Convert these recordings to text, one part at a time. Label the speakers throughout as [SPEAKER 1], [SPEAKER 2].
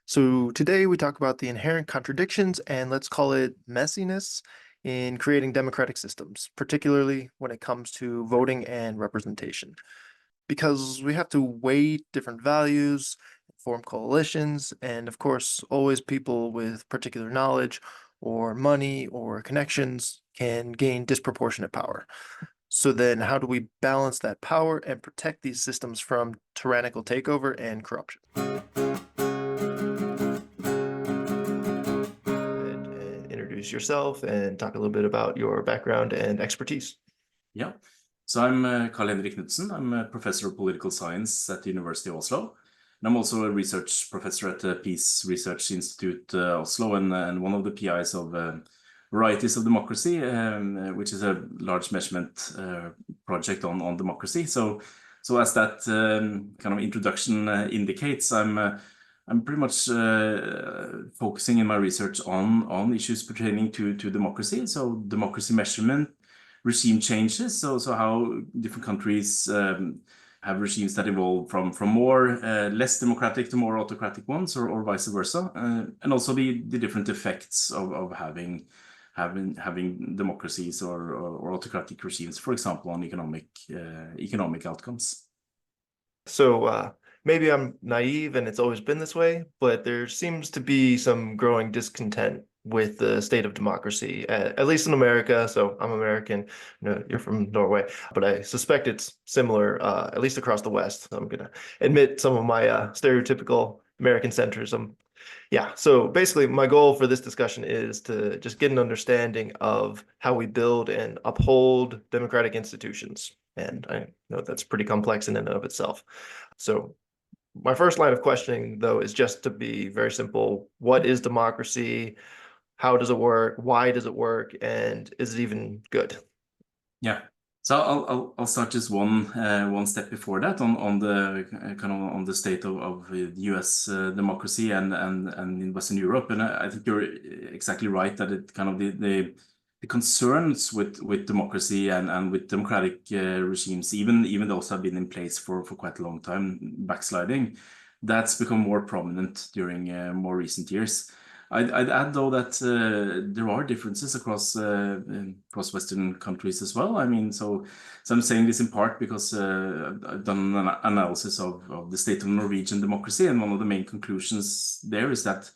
[SPEAKER 1] So today we talk about the inherent contradictions and let's call it messiness in creating democratic systems, particularly when it comes to voting and representation. Because we have to weigh different values, form coalitions, and of course, always people with particular knowledge or money or connections can gain disproportionate power. So then how do we balance that power and protect these systems from tyrannical takeover and corruption? And introduce yourself and talk a little bit about your background and expertise.
[SPEAKER 2] Yeah. So I'm Karl-Henrik Knutsen. I'm a professor of political science at the University of Oslo. And I'm also a research professor at the Peace Research Institute Oslo and one of the PIs of Varieties of Democracy, which is a large measurement project on democracy. So as that kind of introduction indicates, I'm pretty much focusing in my research on issues pertaining to democracy. So democracy measurement, regime changes, so how different countries have regimes that evolve from more less democratic to more autocratic ones, or vice versa, and also the different effects of having democracies or autocratic regimes, for example, on economic outcomes.
[SPEAKER 1] So maybe I'm naive and it's always been this way, but there seems to be some growing discontent with the state of democracy, at least in America. So I'm American, you're from Norway, but I suspect it's similar, at least across the West. I'm gonna admit some of my stereotypical American centrism. Yeah, so basically my goal for this discussion is to just get an understanding of how we build and uphold democratic institutions. And I know that's pretty complex in and of itself. So my first line of questioning, though, is just to be very simple. What is democracy? How does it work? Why does it work? And is it even good?
[SPEAKER 2] Yeah. So I'll start just one step before that on the kind of on the state of the U.S. Democracy and in Western Europe, and I think you're exactly right that it kind of the concerns with democracy and with democratic regimes, even those have been in place for quite a long time, backsliding, that's become more prominent during more recent years. I'd add, though, that there are differences across Western countries as well. I mean, so I'm saying this in part because I've done an analysis of the state of Norwegian democracy, and one of the main conclusions there is that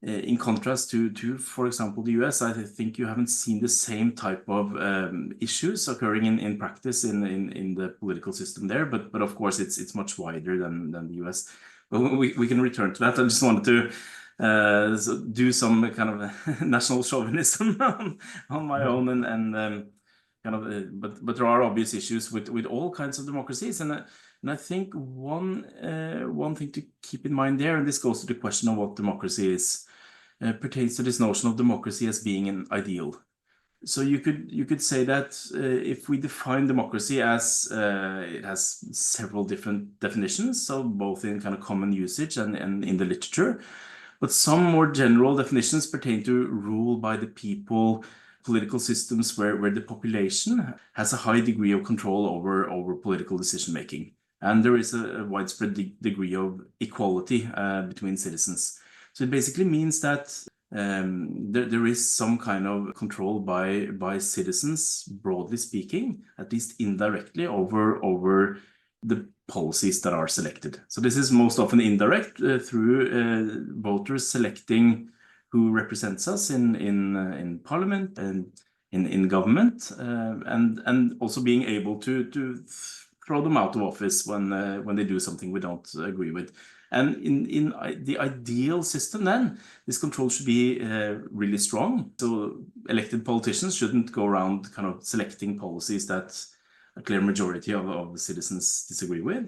[SPEAKER 2] in contrast to, for example, the US, I think you haven't seen the same type of issues occurring in practice in the political system there. But of course, it's much wider than the US. But we can return to that. I just wanted to do some kind of national chauvinism on my own, and kind of, but there are obvious issues with all kinds of democracies, and I think one thing to keep in mind there, and this goes to the question of what democracy is, pertains to this notion of democracy as being an ideal. So you could say that if we define democracy as it has several different definitions, so both in kind of common usage and in the literature, but some more general definitions pertain to rule by the people, political systems where the population has a high degree of control over political decision making, and there is a widespread degree of equality between citizens. So it basically means that there is some kind of control by citizens, broadly speaking, at least indirectly, over the policies that are selected. So this is most often indirect through voters selecting who represents us in parliament and in government, and also being able to throw them out of office when they do something we don't agree with. And in the ideal system, then, this control should be really strong. So elected politicians shouldn't go around kind of selecting policies that a clear majority of the citizens disagree with.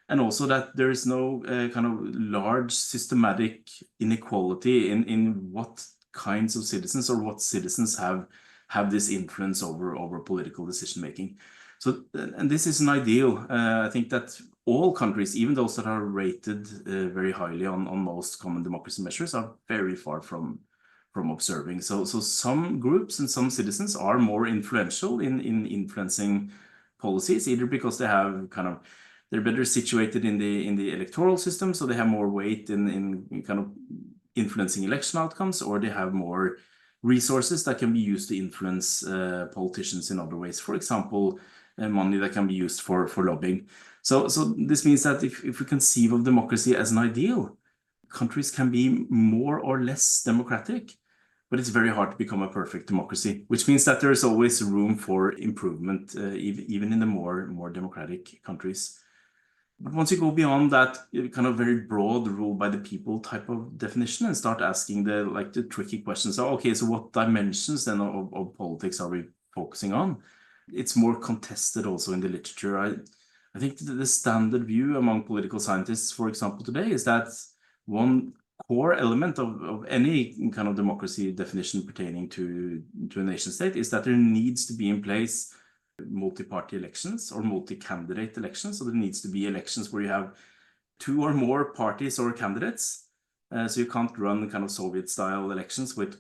[SPEAKER 2] And also that there is no kind of large systematic inequality in what kinds of citizens or what citizens have this influence over political decision making. So, and this is an ideal. I think that all countries, even those that are rated very highly on most common democracy measures, are very far from observing. So some groups and some citizens are more influential in influencing policies, either because they have kind of They're better situated in the electoral system, so they have more weight in kind of influencing election outcomes, or they have more resources that can be used to influence politicians in other ways. For example, money that can be used for lobbying. So this means that if we conceive of democracy as an ideal, countries can be more or less democratic, but it's very hard to become a perfect democracy, which means that there is always room for improvement, even in the more democratic countries. But once you go beyond that kind of very broad rule by the people type of definition and start asking the tricky questions, so okay, so what dimensions then of politics are we focusing on? It's more contested also in the literature. I think the standard view among political scientists, for example, today is that one core element of any kind of democracy definition pertaining to a nation state is that there needs to be in place multi-party elections or multi-candidate elections. So there needs to be elections where you have two or more parties or candidates. So you can't run kind of Soviet-style elections with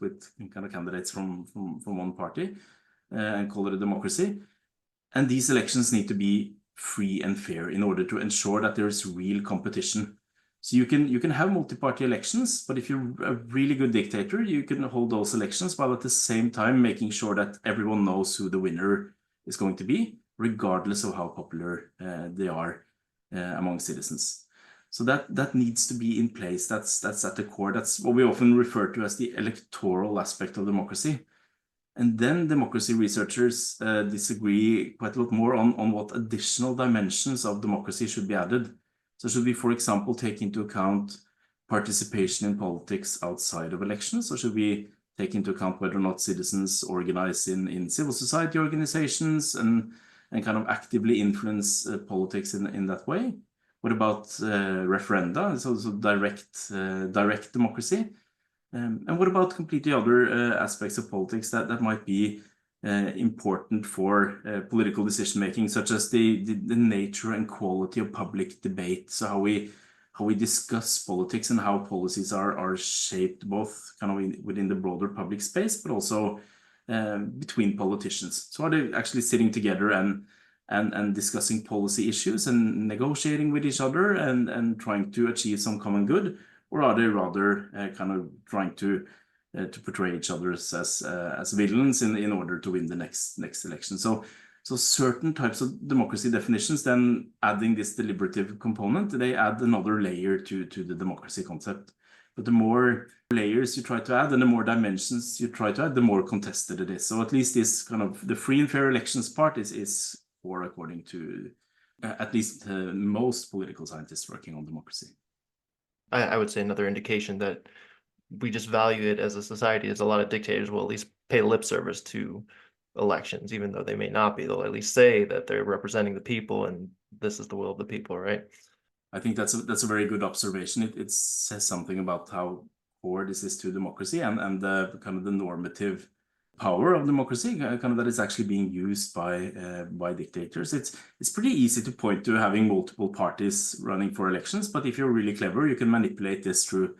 [SPEAKER 2] kind of candidates from one party and call it a democracy. And these elections need to be free and fair in order to ensure that there is real competition. So you can have multi-party elections, but if you're a really good dictator, you can hold those elections while at the same time making sure that everyone knows who the winner is going to be, regardless of how popular they are among citizens. So that needs to be in place. That's at the core. That's what we often refer to as the electoral aspect of democracy. And then democracy researchers disagree quite a lot more on what additional dimensions of democracy should be added. So should we, for example, take into account participation in politics outside of elections, or should we take into account whether or not citizens organize in civil society organizations and kind of actively influence politics in that way? What about referenda, so direct democracy? And what about completely other aspects of politics that might be important for political decision making, such as the nature and quality of public debate? So how we discuss politics and how policies are shaped both kind of within the broader public space, but also between politicians. So are they actually sitting together and discussing policy issues and negotiating with each other and trying to achieve some common good? Or are they rather kind of trying to portray each other as villains in order to win the next election? So certain types of democracy definitions, then adding this deliberative component, they add another layer to the democracy concept. But the more layers you try to add and the more dimensions you try to add, the more contested it is. So at least this kind of the free and fair elections part is core according to at least most political scientists working on democracy.
[SPEAKER 1] I would say another indication that we just value it as a society is a lot of dictators will at least pay lip service to elections, even though they may not be. They'll at least say that they're representing the people and this is the will of the people, right?
[SPEAKER 2] I think that's a very good observation. It says something about how core this is to democracy and the kind of the normative power of democracy, kind of that is actually being used by dictators. It's pretty easy to point to having multiple parties running for elections, but if you're really clever, you can manipulate this through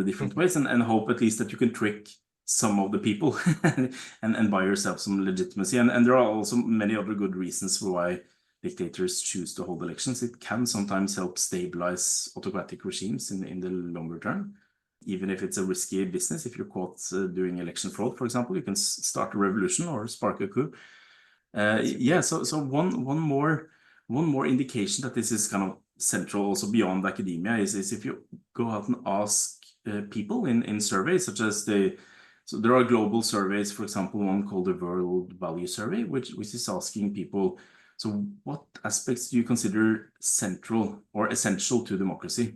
[SPEAKER 2] different ways and hope at least that you can trick some of the people and buy yourself some legitimacy. And there are also many other good reasons for why dictators choose to hold elections. It can sometimes help stabilize autocratic regimes in the longer term, even if it's a risky business. If you're caught doing election fraud, for example, you can start a revolution or spark a coup. Yeah, so one more indication that this is kind of central also beyond academia is if you go out and ask people in surveys such as so there are global surveys, for example, one called the World Value Survey, which is asking people, so what aspects do you consider central or essential to democracy?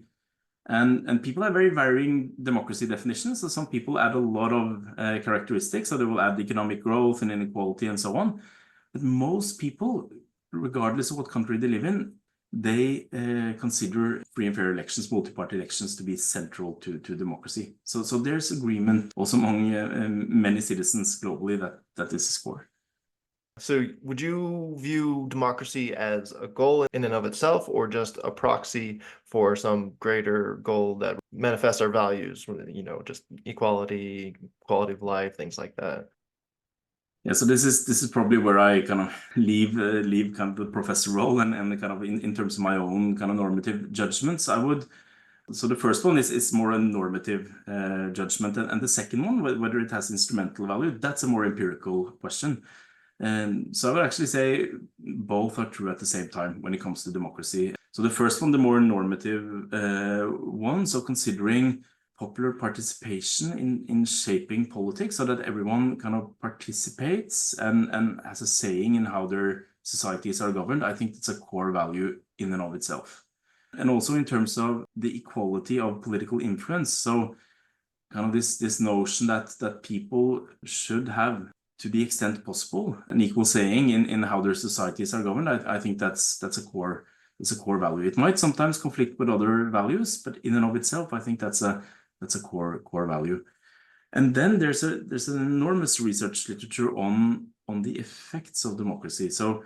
[SPEAKER 2] And people have very varying democracy definitions. So some people add a lot of characteristics. So they will add economic growth and inequality and so on. But most people, regardless of what country they live in, they consider free and fair elections, multi-party elections, to be central to democracy. So there's agreement also among many citizens globally that this is core.
[SPEAKER 1] So would you view democracy as a goal in and of itself, or just a proxy for some greater goal that manifests our values, just equality, quality of life, things like that?
[SPEAKER 2] Yeah, so this is probably where I kind of leave kind of the professor role and kind of in terms of my own kind of normative judgments. So the first one is more a normative judgment, and the second one, whether it has instrumental value, that's a more empirical question. And so I would actually say both are true at the same time when it comes to democracy. So the first one, the more normative one, so considering popular participation in shaping politics so that everyone kind of participates and has a saying in how their societies are governed, I think it's a core value in and of itself. And also in terms of the equality of political influence. So kind of this notion that people should have, to the extent possible, an equal saying in how their societies are governed. I think that's a core value. It might sometimes conflict with other values, but in and of itself, I think that's a core value. And then there's an enormous research literature on the effects of democracy. So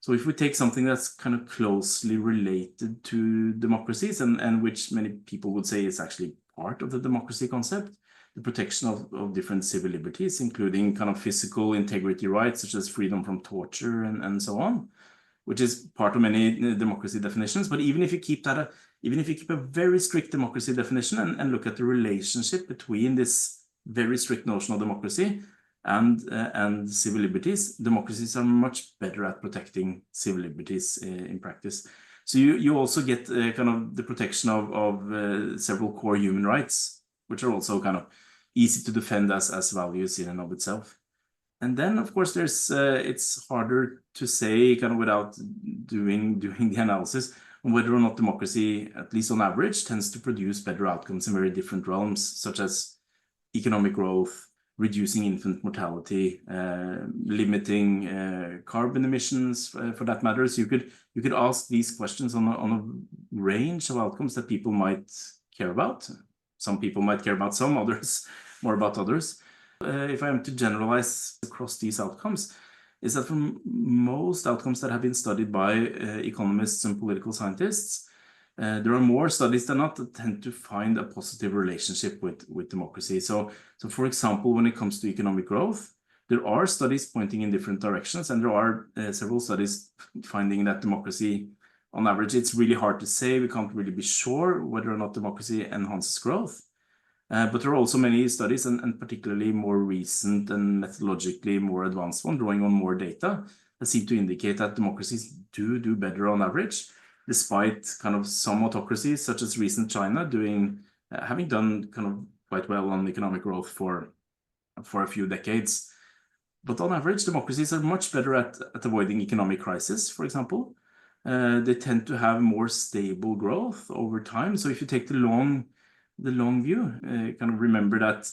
[SPEAKER 2] if we take something that's kind of closely related to democracies and which many people would say is actually part of the democracy concept, the protection of different civil liberties, including kind of physical integrity rights, such as freedom from torture and so on, which is part of many democracy definitions. But even if you keep a very strict democracy definition and look at the relationship between this very strict notion of democracy and civil liberties, democracies are much better at protecting civil liberties in practice. So you also get kind of the protection of several core human rights, which are also kind of easy to defend as values in and of itself. And then, of course, it's harder to say kind of without doing the analysis on whether or not democracy, at least on average, tends to produce better outcomes in very different realms, such as economic growth, reducing infant mortality, limiting carbon emissions, for that matter. So you could ask these questions on a range of outcomes that people might care about. Some people might care about some, others more about others. If I am to generalize across these outcomes, is that for most outcomes that have been studied by economists and political scientists, there are more studies than not that tend to find a positive relationship with democracy. So for example, when it comes to economic growth, there are studies pointing in different directions, and there are several studies finding that democracy, on average, it's really hard to say. We can't really be sure whether or not democracy enhances growth. But there are also many studies, and particularly more recent and methodologically more advanced one, drawing on more data, that seem to indicate that democracies do better on average, despite kind of some autocracies, such as recent China, having done kind of quite well on economic growth for a few decades. But on average, democracies are much better at avoiding economic crisis, for example. They tend to have more stable growth over time. So if you take the long view, kind of remember that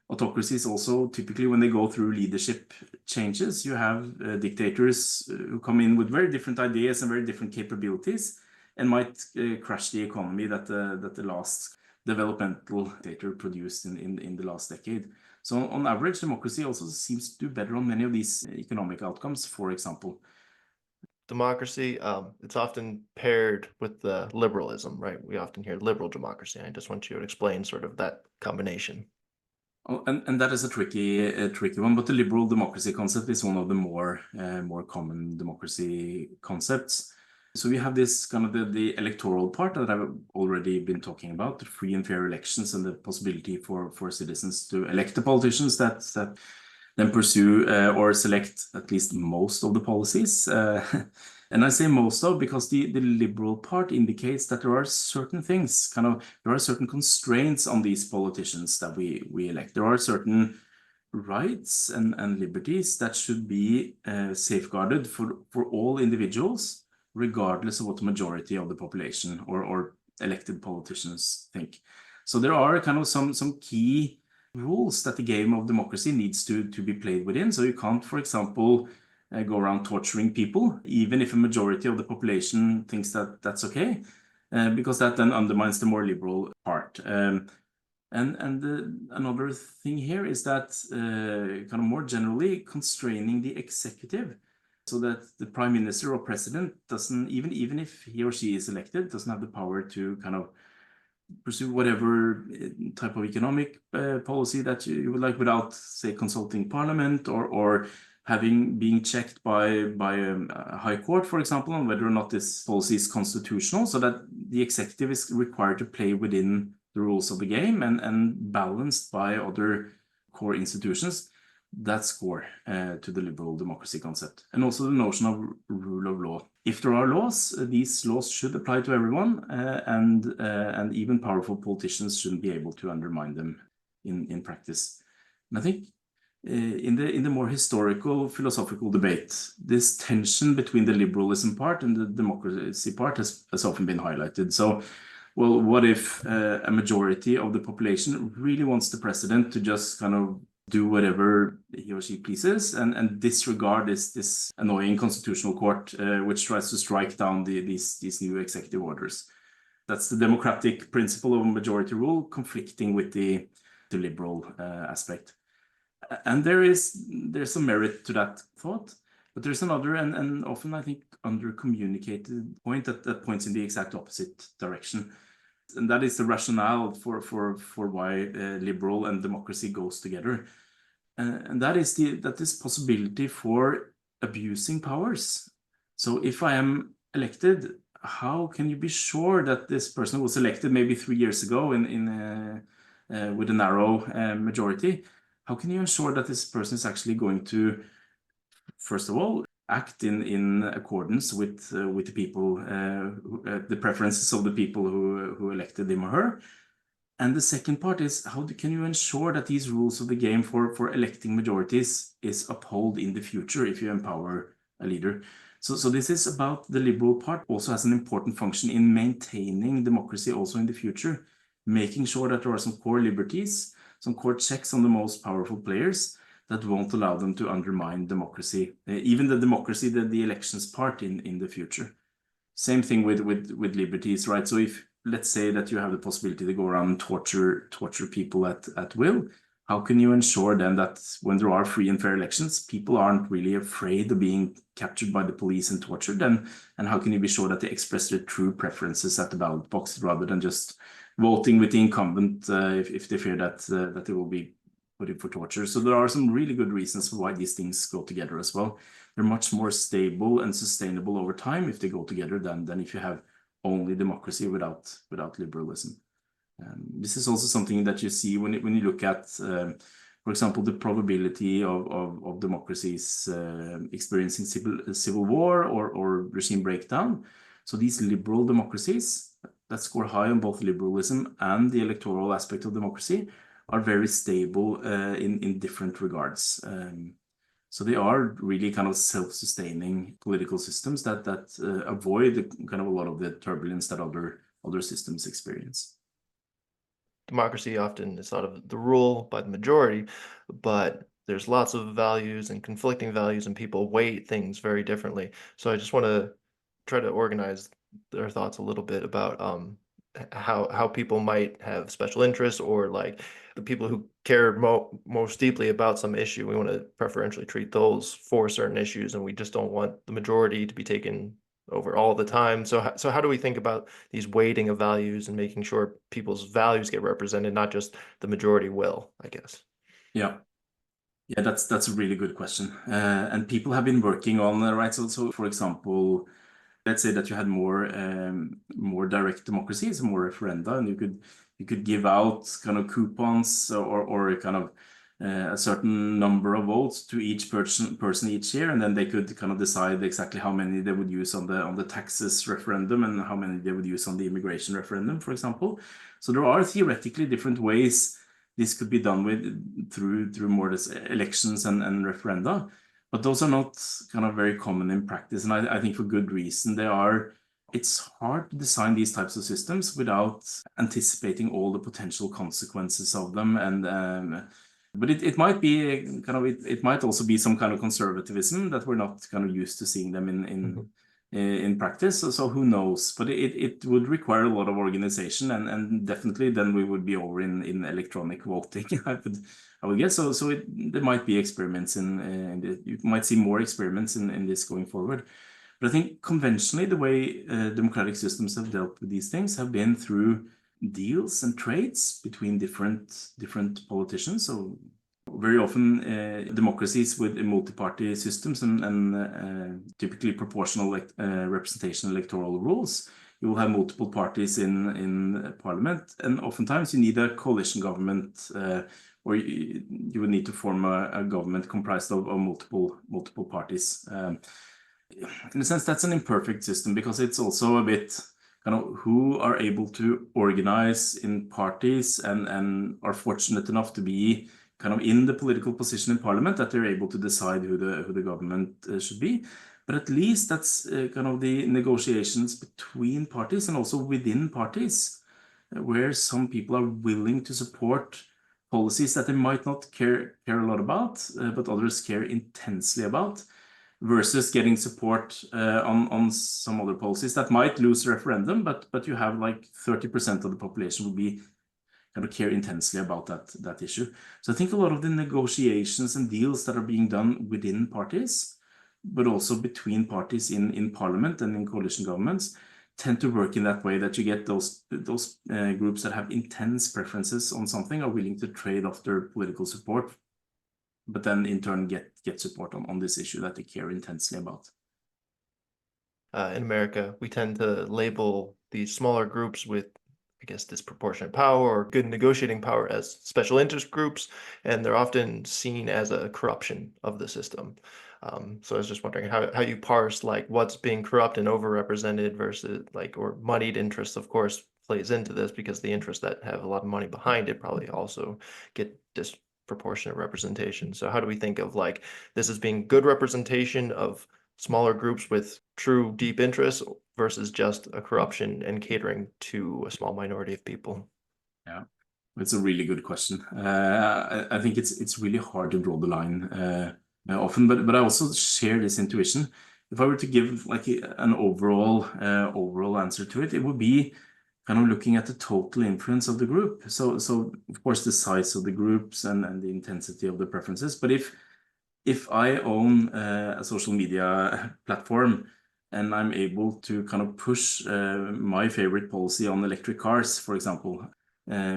[SPEAKER 2] autocracies also typically, when they go through leadership changes, you have dictators who come in with very different ideas and very different capabilities and might crash the economy that the last developmental dictator produced in the last decade. So on average, democracy also seems to do better on many of these economic outcomes, for example.
[SPEAKER 1] Democracy, it's often paired with the liberalism, right? We often hear liberal democracy. I just want you to explain sort of that combination.
[SPEAKER 2] Oh, and that is a tricky one, but the liberal democracy concept is one of the more common democracy concepts. So we have this kind of the electoral part that I've already been talking about, the free and fair elections and the possibility for citizens to elect the politicians that then pursue or select at least most of the policies. And I say most of because the liberal part indicates that there are certain things, there are certain constraints on these politicians that we elect. There are certain rights and liberties that should be safeguarded for all individuals, regardless of what the majority of the population or elected politicians think. So there are kind of some key rules that the game of democracy needs to be played within. So you can't, for example, go around torturing people, even if a majority of the population thinks that that's okay, because that then undermines the more liberal part. Another thing here is that kind of more generally constraining the executive, so that the prime minister or president doesn't, even if he or she is elected, doesn't have the power to kind of pursue whatever type of economic policy that you would like without, say, consulting parliament or being checked by a high court, for example, on whether or not this policy is constitutional, so that the executive is required to play within the rules of the game and balanced by other core institutions. That's core to the liberal democracy concept. And also the notion of rule of law. If there are laws, these laws should apply to everyone, and even powerful politicians shouldn't be able to undermine them in practice. And I think in the more historical philosophical debate, this tension between the liberalism part and the democracy part has often been highlighted. So, well, what if a majority of the population really wants the president to just kind of do whatever he or she pleases and disregard this annoying constitutional court which tries to strike down these new executive orders? That's the democratic principle of majority rule conflicting with the liberal aspect. And there's some merit to that thought, but there's another and often I think under-communicated point that points in the exact opposite direction. And that is the rationale for why liberal and democracy goes together. And that is that this possibility for abusing powers. So if I am elected, how can you be sure that this person was elected maybe 3 years ago with a narrow majority? How can you ensure that this person is actually going to, first of all, act in accordance with the people, the preferences of the people who elected him or her? And the second part is, how can you ensure that these rules of the game for electing majorities is upheld in the future if you empower a leader? So this is about the liberal part also has an important function in maintaining democracy also in the future, making sure that there are some core liberties, some core checks on the most powerful players that won't allow them to undermine democracy, even the democracy, the elections part in the future. Same thing with liberties, right? So if, let's say that you have the possibility to go around and torture people at will, how can you ensure then that when there are free and fair elections, people aren't really afraid of being captured by the police and tortured? And how can you be sure that they express their true preferences at the ballot box rather than just voting with the incumbent if they fear that they will be put in for torture? So there are some really good reasons for why these things go together as well. They're much more stable and sustainable over time if they go together than if you have only democracy without liberalism. This is also something that you see when you look at, for example, the probability of democracies experiencing civil war or regime breakdown. So these liberal democracies that score high on both liberalism and the electoral aspect of democracy are very stable in different regards. So they are really kind of self-sustaining political systems that avoid kind of a lot of the turbulence that other systems experience.
[SPEAKER 1] Democracy often is thought of the rule by the majority, but there's lots of values and conflicting values, and people weight things very differently. So I just want to try to organize their thoughts a little bit about how people might have special interests, or like the people who care most deeply about some issue. We want to preferentially treat those for certain issues, and we just don't want the majority to be taken over all the time. So how do we think about these weighting of values and making sure people's values get represented, not just the majority will, I guess?
[SPEAKER 2] Yeah, that's a really good question. And people have been working on right. So for example, let's say that you had more direct democracies, more referenda, and you could give out kind of coupons or kind of a certain number of votes to each person each year, and then they could kind of decide exactly how many they would use on the taxes referendum and how many they would use on the immigration referendum, for example. So there are theoretically different ways this could be done through more elections and referenda, but those are not kind of very common in practice, and I think for good reason. It's hard to design these types of systems without anticipating all the potential consequences of them, and but it might be kind of it might also be some kind of conservatism that we're not kind of used to seeing them in practice. So who knows? But it would require a lot of organization, and definitely then we would be over in electronic voting. I would guess. So there might be experiments you might see more experiments in this going forward. But I think conventionally the way democratic systems have dealt with these things have been through deals and trades between different politicians. So Very often, democracies with multi-party systems and typically proportional representation electoral rules, you will have multiple parties in parliament, and oftentimes you need a coalition government, or you would need to form a government comprised of multiple parties. In a sense, that's an imperfect system because it's also a bit kind of who are able to organize in parties and are fortunate enough to be kind of in the political position in parliament that they're able to decide who the government should be. But at least that's kind of the negotiations between parties and also within parties, where some people are willing to support policies that they might not care a lot about, but others care intensely about, versus getting support on some other policies that might lose a referendum, but you have like 30% of the population will be kind of care intensely about that issue. So I think a lot of the negotiations and deals that are being done within parties, but also between parties in parliament and in coalition governments, tend to work in that way, that you get those groups that have intense preferences on something are willing to trade off their political support, but then in turn get support on this issue that they care intensely about.
[SPEAKER 1] In America, we tend to label these smaller groups with, I guess, disproportionate power or good negotiating power as special interest groups, and they're often seen as a corruption of the system. So I was just wondering how you parse like what's being corrupt and overrepresented versus like, or moneyed interests, of course, plays into this because the interests that have a lot of money behind it probably also get disproportionate representation. So how do we think of like this as being good representation of smaller groups with true deep interests versus just a corruption and catering to a small minority of people?
[SPEAKER 2] Yeah, it's a really good question. I think it's really hard to draw the line often, but I also share this intuition. If I were to give like an overall answer to it, it would be kind of looking at the total influence of the group. So of course the size of the groups and the intensity of the preferences. But if I own a social media platform and I'm able to kind of push my favorite policy on electric cars, for example,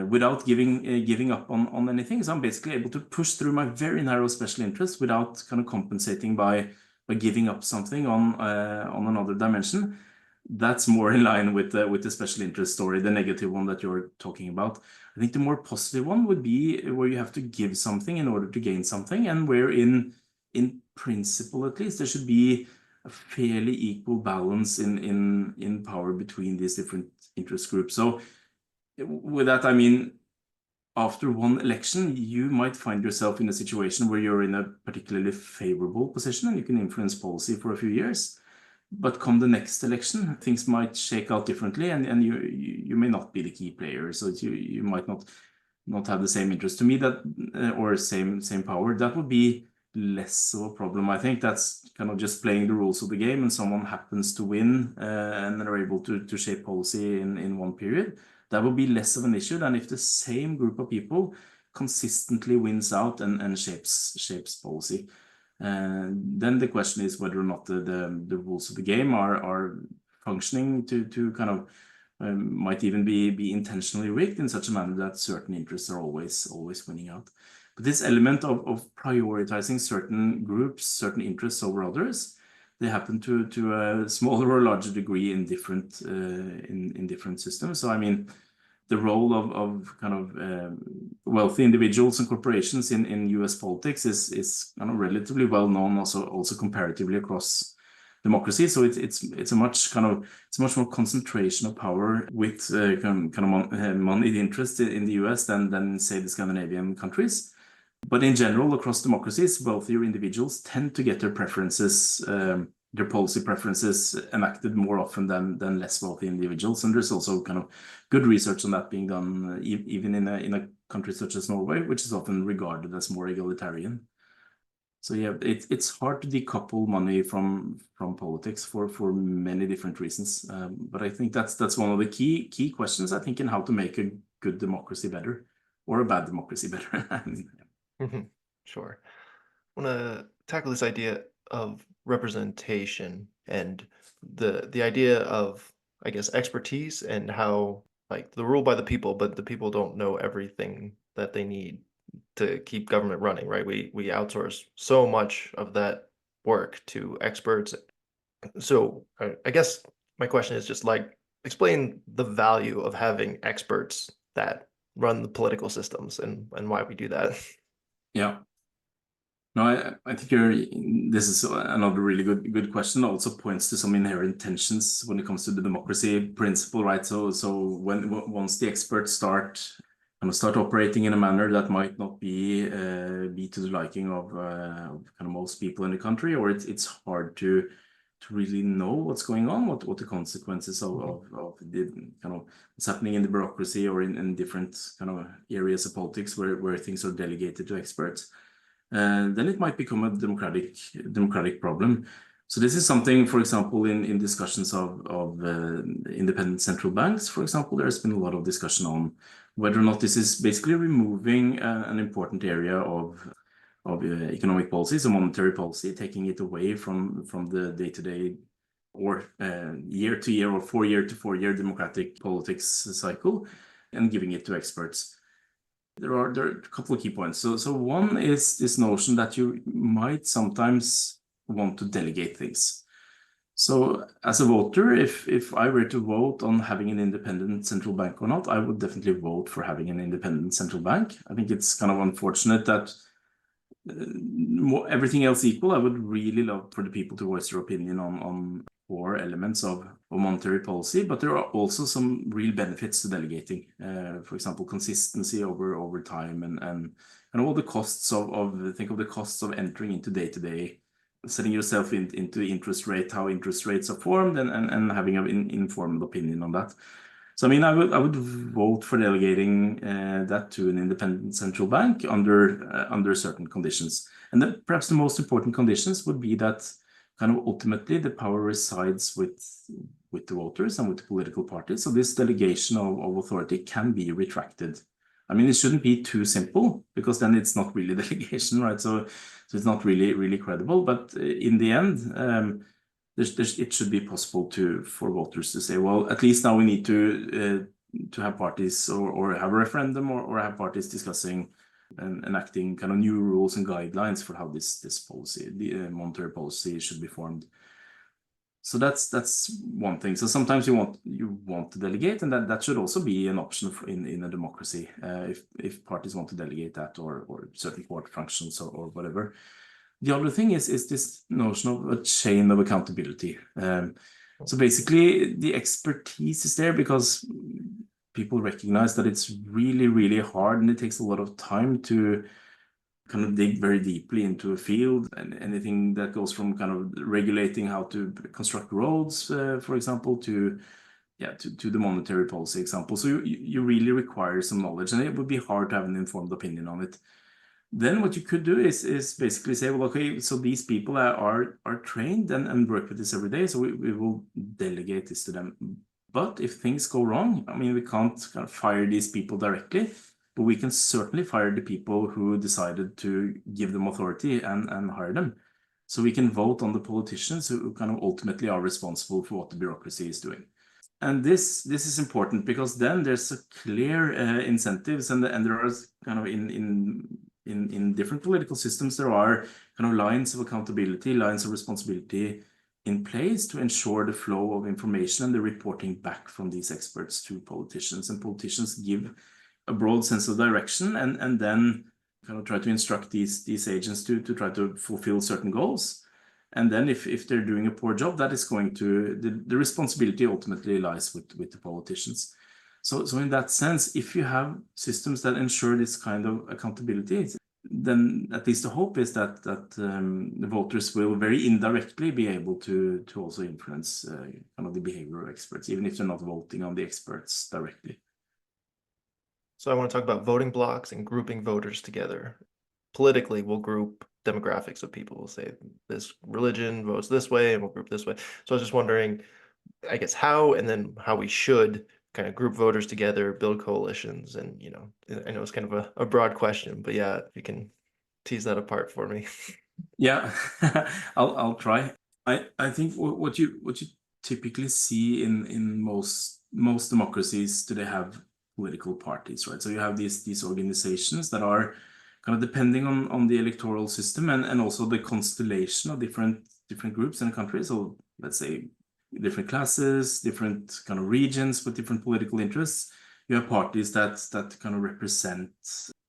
[SPEAKER 2] without giving up on anything, so I'm basically able to push through my very narrow special interest without kind of compensating by giving up something on another dimension. That's more in line with the special interest story, the negative one that you're talking about. I think the more positive one would be where you have to give something in order to gain something, and where in principle at least there should be a fairly equal balance in power between these different interest groups. So with that, I mean, after one election, you might find yourself in a situation where you're in a particularly favorable position and you can influence policy for a few years. But come the next election, things might shake out differently, and you may not be the key player. So you might not have the same interest. To me, that or same power, that would be less of a problem. I think that's kind of just playing the rules of the game, and someone happens to win and are able to shape policy in one period. That would be less of an issue than if the same group of people consistently wins out and shapes policy. And then the question is whether or not the rules of the game are functioning to kind of might even be intentionally rigged in such a manner that certain interests are always winning out. But this element of prioritizing certain groups, certain interests over others, they happen to a smaller or larger degree in different in different systems. So I mean, the role of kind of wealthy individuals and corporations in US politics is kind of relatively well known also comparatively across democracies. So it's a much more concentration of power with kind of moneyed interest in the US than say the Scandinavian countries. But in general, across democracies, wealthier individuals tend to get their preferences, their policy preferences enacted more often than less wealthy individuals. And there's also kind of good research on that being done, even in a country such as Norway, which is often regarded as more egalitarian. So yeah, it's hard to decouple money from politics for many different reasons. But I think that's one of the key questions, I think, in how to make a good democracy better or a bad democracy better.
[SPEAKER 1] Sure. I want to tackle this idea of representation and the idea of, I guess, expertise and how like the rule by the people, but the people don't know everything that they need to keep government running, right? We outsource so much of that work to experts. So I guess my question is just like explain the value of having experts that run the political systems and why we do that.
[SPEAKER 2] Yeah. No, I think this is another really good question. Also points to some inherent tensions when it comes to the democracy principle, right? So once the experts start operating in a manner that might not be to the liking of kind of most people in the country, or it's hard to really know what's going on, what the consequences of the kind of what's happening in the bureaucracy or in different kind of areas of politics where things are delegated to experts. Then it might become a democratic problem. So this is something, for example, in discussions of independent central banks, for example, there's been a lot of discussion on whether or not this is basically removing an important area of economic policy, so monetary policy, taking it away from the day-to-day or year-to-year or 4-year to 4-year democratic politics cycle and giving it to experts. There are a couple of key points. So one is this notion that you might sometimes want to delegate things. So as a voter, if I were to vote on having an independent central bank or not, I would definitely vote for having an independent central bank. I think it's kind of unfortunate that everything else equal, I would really love for the people to voice their opinion on core elements of monetary policy, but there are also some real benefits to delegating. For example, consistency over time and all the costs think of the costs of entering into day-to-day, setting yourself into interest rate, how interest rates are formed, and having an informed opinion on that. So I mean, I would vote for delegating that to an independent central bank under certain conditions. And then perhaps the most important conditions would be that kind of ultimately the power resides with the voters and with the political parties. So this delegation of authority can be retracted. I mean, it shouldn't be too simple because then it's not really delegation, right? So it's not really credible. But in the end, it should be possible for voters to say, well, at least now we need to have parties or have a referendum or have parties discussing and enacting kind of new rules and guidelines for how this policy, the monetary policy, should be formed. So that's one thing. So sometimes you want to delegate, and that should also be an option in a democracy if parties want to delegate that or certain court functions or whatever. The other thing is this notion of a chain of accountability. So basically, the expertise is there because people recognize that it's really hard and it takes a lot of time to kind of dig very deeply into a field, and anything that goes from kind of regulating how to construct roads, for example, to the monetary policy example. So you really require some knowledge, and it would be hard to have an informed opinion on it. Then what you could do is basically say, well, okay, so these people are trained and work with this every day, so we will delegate this to them. But if things go wrong, I mean, we can't kind of fire these people directly, but we can certainly fire the people who decided to give them authority and hire them. So we can vote on the politicians who kind of ultimately are responsible for what the bureaucracy is doing. And this is important because then there's a clear incentives, and there are kind of in different political systems, there are kind of lines of accountability, lines of responsibility in place to ensure the flow of information and the reporting back from these experts to politicians. And politicians give a broad sense of direction and then kind of try to instruct these agents to try to fulfill certain goals. And then if they're doing a poor job, that is going to, the responsibility ultimately lies with the politicians. So in that sense, if you have systems that ensure this kind of accountability, then at least the hope is that the voters will very indirectly be able to also influence kind of the behavior of experts, even if they're not voting on the experts directly.
[SPEAKER 1] So I want to talk about voting blocks and grouping voters together. Politically, we'll group demographics of people. We'll say this religion votes this way and we'll group this way. So I was just wondering, I guess, how and then how we should kind of group voters together, build coalitions, and I know it's kind of a broad question, but yeah, if you can tease that apart for me.
[SPEAKER 2] Yeah, I'll try. I think what you typically see in most democracies, do they have political parties, right? So you have these organizations that are kind of depending on the electoral system and also the constellation of different groups in a country. So let's say different classes, different kind of regions with different political interests. You have parties that kind of represent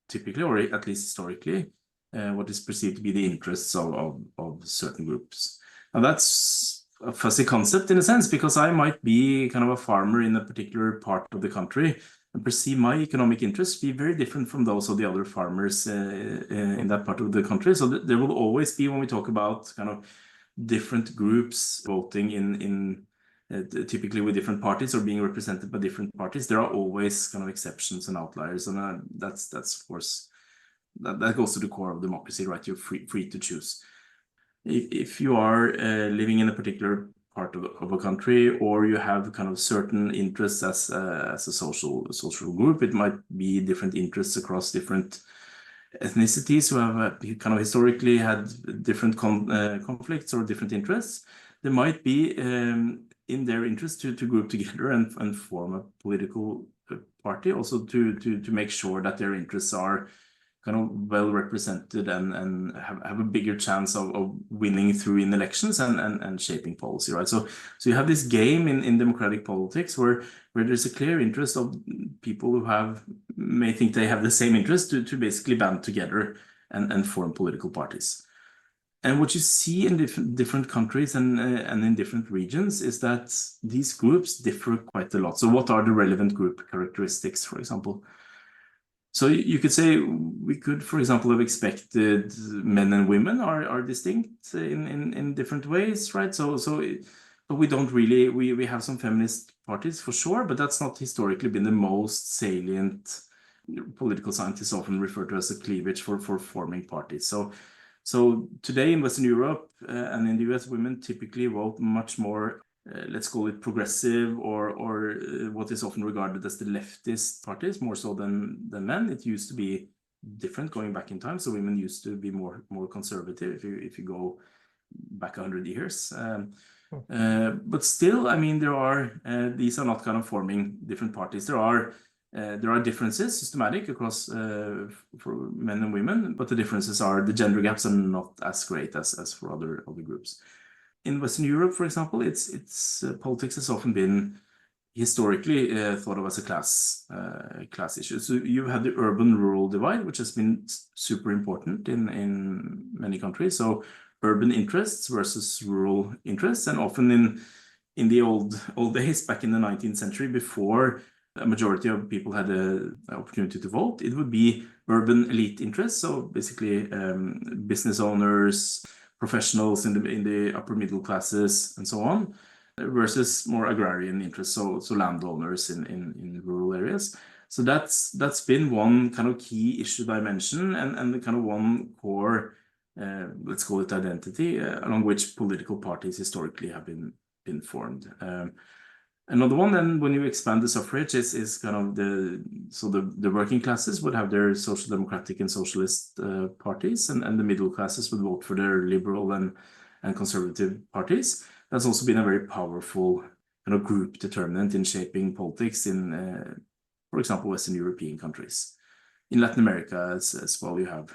[SPEAKER 2] typically, or at least historically, what is perceived to be the interests of certain groups. Now that's a fuzzy concept in a sense, because I might be kind of a farmer in a particular part of the country and perceive my economic interests be very different from those of the other farmers in that part of the country. So there will always be, when we talk about kind of different groups voting in typically with different parties or being represented by different parties, there are always kind of exceptions and outliers, and that's of course that goes to the core of democracy, right? You're free to choose. If you are living in a particular part of a country, or you have kind of certain interests as a social group, it might be different interests across different ethnicities who have kind of historically had different conflicts or different interests. There might be in their interest to group together and form a political party, also to make sure that their interests are kind of well represented and have a bigger chance of winning through in elections and shaping policy, right? So you have this game in democratic politics where there's a clear interest of people who may think they have the same interest to basically band together and form political parties. And what you see in different countries and in different regions is that these groups differ quite a lot. So what are the relevant group characteristics, for example? So you could say we could, for example, have expected men and women are distinct in different ways, right? But we don't really, we have some feminist parties for sure, but that's not historically been the most salient. Political scientists often refer to as a cleavage for forming parties. So today in Western Europe and in the US, women typically vote much more, let's call it progressive or what is often regarded as the leftist parties, more so than men. It used to be different going back in time. So women used to be more conservative if you go back 100 years. But still, I mean, these are not kind of forming different parties. There are differences systematic across for men and women, but the gender gaps are not as great as for other groups. In Western Europe, for example, it's politics has often been historically thought of as a class issue. So you had the urban-rural divide, which has been super important in many countries. So urban interests versus rural interests, and often in the old days, back in the 19th century, before a majority of people had the opportunity to vote, it would be urban elite interests. So basically, business owners, professionals in the upper middle classes, and so on, versus more agrarian interests, so landowners in rural areas. So that's been one kind of key issue dimension and the kind of one core, let's call it identity, along which political parties historically have been formed. Another one, then, when you expand the suffrage, is kind of the working classes would have their social democratic and socialist parties, and the middle classes would vote for their liberal and conservative parties. That's also been a very powerful kind of group determinant in shaping politics in, for example, Western European countries. In Latin America as well, you have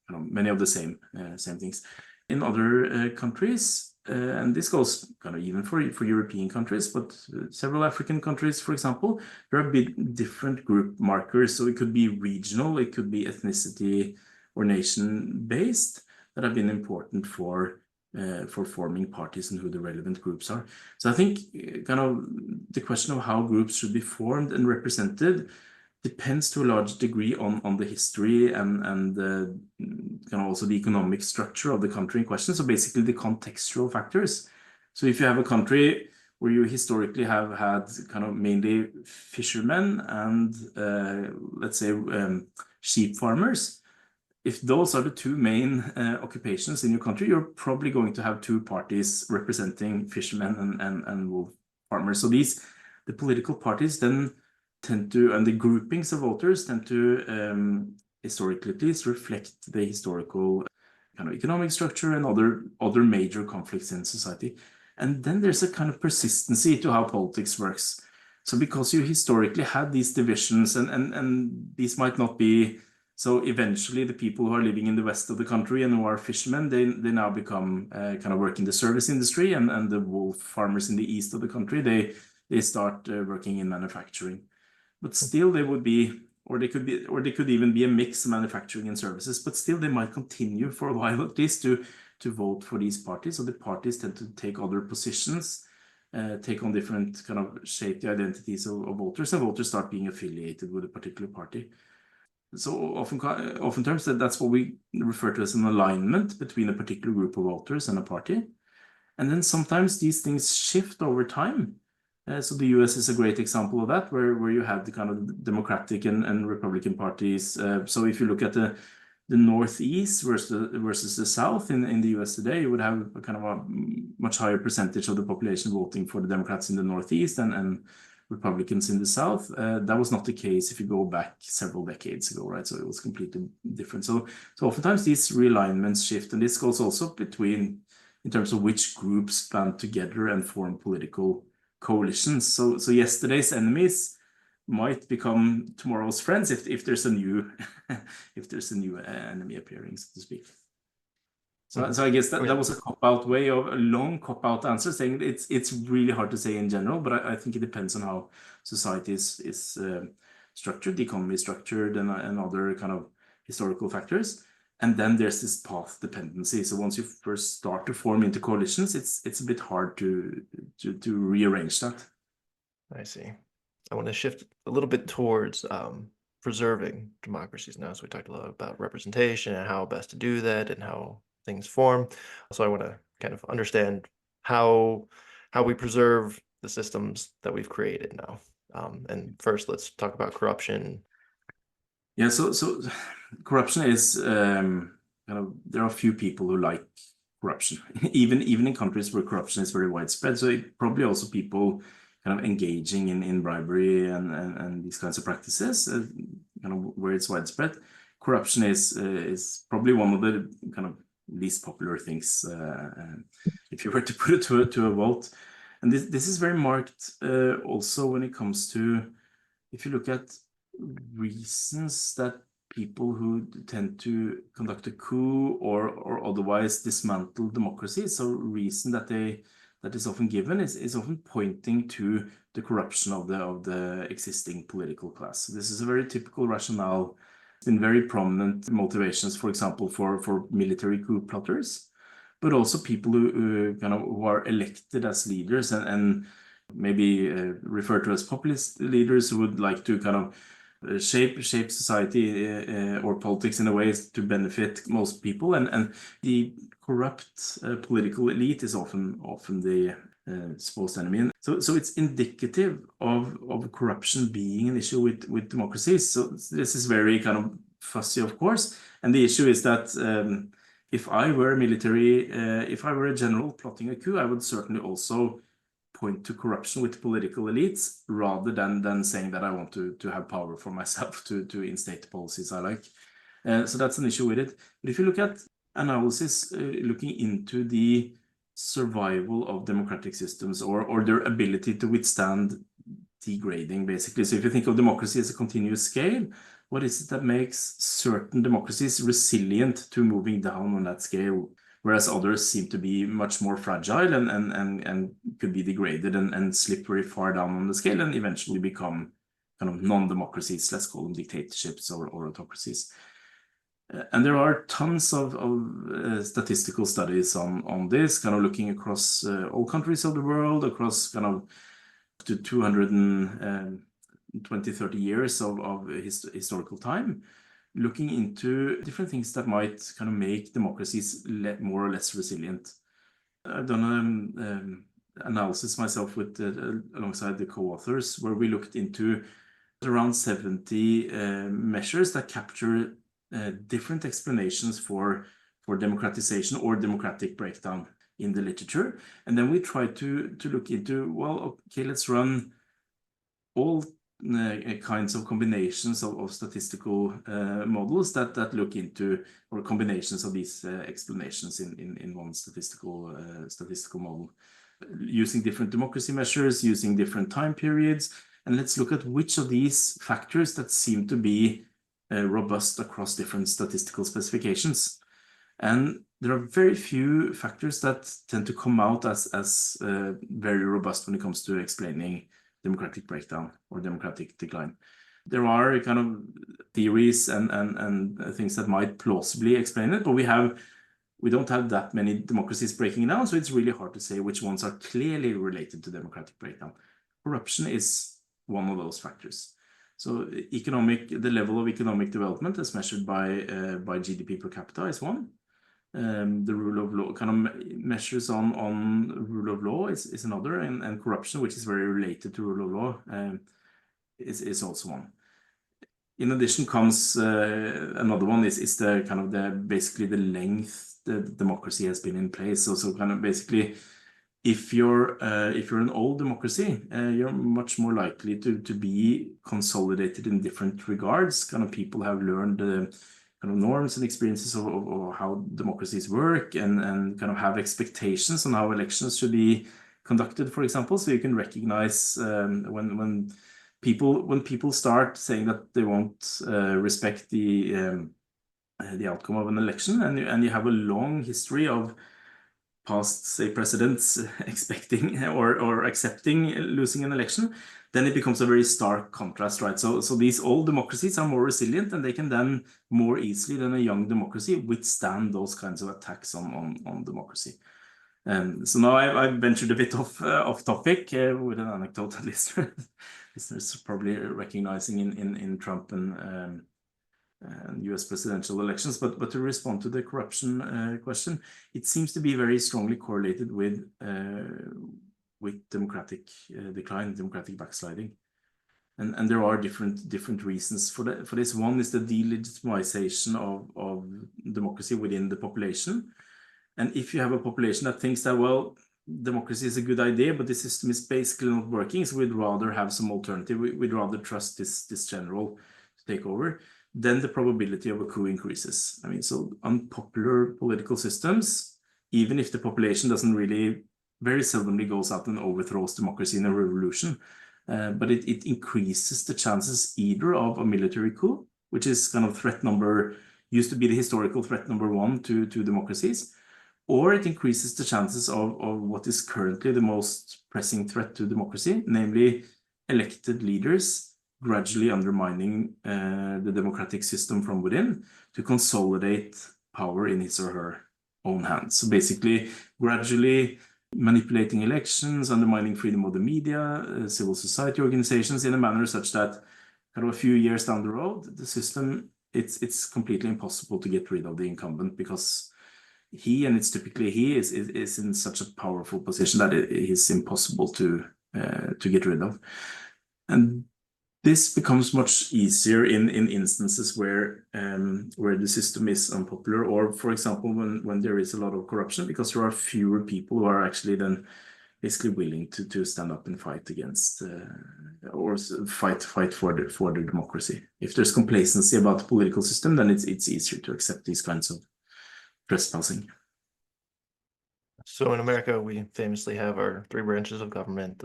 [SPEAKER 2] many of the same things. In other countries, and this goes kind of even for European countries, but several African countries, for example, there are big different group markers. So it could be regional, it could be ethnicity or nation based, that have been important for forming parties and who the relevant groups are. So I think kind of the question of how groups should be formed and represented depends to a large degree on the history and kind of also the economic structure of the country in question. So basically the contextual factors. So if you have a country where you historically have had kind of mainly fishermen and let's say sheep farmers, if those are the two main occupations in your country, you're probably going to have two parties representing fishermen and wolf farmers. So the political parties then tend to, and the groupings of voters tend to historically at least reflect the historical kind of economic structure and other major conflicts in society. And then there's a kind of persistency to how politics works. So because you historically had these divisions, and these might not be So eventually the people who are living in the west of the country and who are fishermen, they now become kind of work in the service industry, and the wolf farmers in the east of the country, they start working in manufacturing. But still they would be, or they could even be a mix of manufacturing and services, but still they might continue for a while at least to vote for these parties. So the parties tend to take other positions, take on different kind of shape the identities of voters, and voters start being affiliated with a particular party. So oftentimes that's what we refer to as an alignment between a particular group of voters and a party. And then sometimes these things shift over time. So the US is a great example of that, where you have the kind of Democratic and Republican parties. So if you look at the Northeast versus the South in the US today, you would have a kind of a much higher percentage of the population voting for the Democrats in the Northeast and Republicans in the South. That was not the case if you go back several decades ago, right? So it was completely different. So oftentimes these realignments shift, and this goes also between, in terms of which groups band together and form political coalitions. So yesterday's enemies might become tomorrow's friends if there's a new enemy appearing, so to speak. So I guess that was a cop-out way of a long cop-out answer, saying it's really hard to say in general, but I think it depends on how society is structured, the economy is structured, and other kind of historical factors. And then there's this path dependency. So once you first start to form into coalitions, it's a bit hard to rearrange that.
[SPEAKER 1] I see. I want to shift a little bit towards preserving democracies now. So we talked a lot about representation and how best to do that and how things form. So I want to kind of understand how we preserve the systems that we've created now. And first, let's talk about corruption.
[SPEAKER 2] Yeah, so corruption is kind of, there are few people who like corruption, even in countries where corruption is very widespread. So it probably also people kind of engaging in bribery and these kinds of practices, kind of where it's widespread. Corruption is probably one of the kind of least popular things, if you were to put it to a vote. And this is very marked also when it comes to, if you look at reasons that people who tend to conduct a coup or otherwise dismantle democracy, so reason that is often given is often pointing to the corruption of the existing political class. So this is a very typical rationale. It's been very prominent motivations, for example, for military coup plotters, but also people who are elected as leaders and maybe referred to as populist leaders who would like to kind of shape society or politics in a way to benefit most people, and the corrupt political elite is often the supposed enemy. And so it's indicative of corruption being an issue with democracies. So this is very kind of fussy, of course, and the issue is that if I were a general plotting a coup, I would certainly also point to corruption with political elites rather than saying that I want to have power for myself to instate policies I like. So that's an issue with it. But if you look at analysis looking into the survival of democratic systems or their ability to withstand degrading, basically. So if you think of democracy as a continuous scale, what is it that makes certain democracies resilient to moving down on that scale, whereas others seem to be much more fragile and could be degraded and slip very far down on the scale and eventually become kind of non-democracies, let's call them dictatorships or autocracies. And there are tons of statistical studies on this, kind of looking across all countries of the world, across kind of to 220, 30 years of historical time, looking into different things that might kind of make democracies more or less resilient. I've done an analysis myself with alongside the co-authors, where we looked into around 70 measures that capture different explanations for democratization or democratic breakdown in the literature. And then we tried to look into, well, okay, let's run all kinds of combinations of statistical models that look into, or combinations of these explanations in one statistical model, using different democracy measures, using different time periods. And let's look at which of these factors that seem to be robust across different statistical specifications. And there are very few factors that tend to come out as very robust when it comes to explaining democratic breakdown or democratic decline. There are kind of theories and things that might plausibly explain it, but we don't have that many democracies breaking down, so it's really hard to say which ones are clearly related to democratic breakdown. Corruption is one of those factors. So the level of economic development as measured by GDP per capita is one. The rule of law, kind of measures on rule of law is another, and corruption, which is very related to rule of law, is also one. In addition comes another one is the kind of basically the length the democracy has been in place. So kind of basically, if you're an old democracy, you're much more likely to be consolidated in different regards. Kind of people have learned kind of norms and experiences of how democracies work, and kind of have expectations on how elections should be conducted, for example. So you can recognize when people start saying that they won't respect the outcome of an election, and you have a long history of past, say, presidents expecting or accepting losing an election, then it becomes a very stark contrast, right? So these old democracies are more resilient, and they can then more easily than a young democracy withstand those kinds of attacks on democracy. So now I've ventured a bit off topic with an anecdote, at least listeners probably recognizing in Trump and US presidential elections. But to respond to the corruption question, it seems to be very strongly correlated with democratic decline, democratic backsliding. And there are different reasons for that. For this, one is the delegitimization of democracy within the population. And if you have a population that thinks that, well, democracy is a good idea, but the system is basically not working, so we'd rather have some alternative, we'd rather trust this general to take over, then the probability of a coup increases. I mean, so unpopular political systems, even if the population doesn't really, very seldomly goes out and overthrows democracy in a revolution, but it increases the chances either of a military coup, which is kind of used to be the historical threat number one to democracies, or it increases the chances of what is currently the most pressing threat to democracy, namely elected leaders gradually undermining the democratic system from within to consolidate power in his or her own hands. So basically, gradually manipulating elections, undermining freedom of the media, civil society organizations in a manner such that kind of a few years down the road, the system, it's completely impossible to get rid of the incumbent, because it's typically he is in such a powerful position that it is impossible to get rid of. And this becomes much easier in instances where the system is unpopular, or for example when there is a lot of corruption, because there are fewer people who are actually then basically willing to stand up and fight against or fight for the democracy. If there's complacency about the political system, then it's easier to accept these kinds of trespassing.
[SPEAKER 1] So in America, we famously have our three branches of government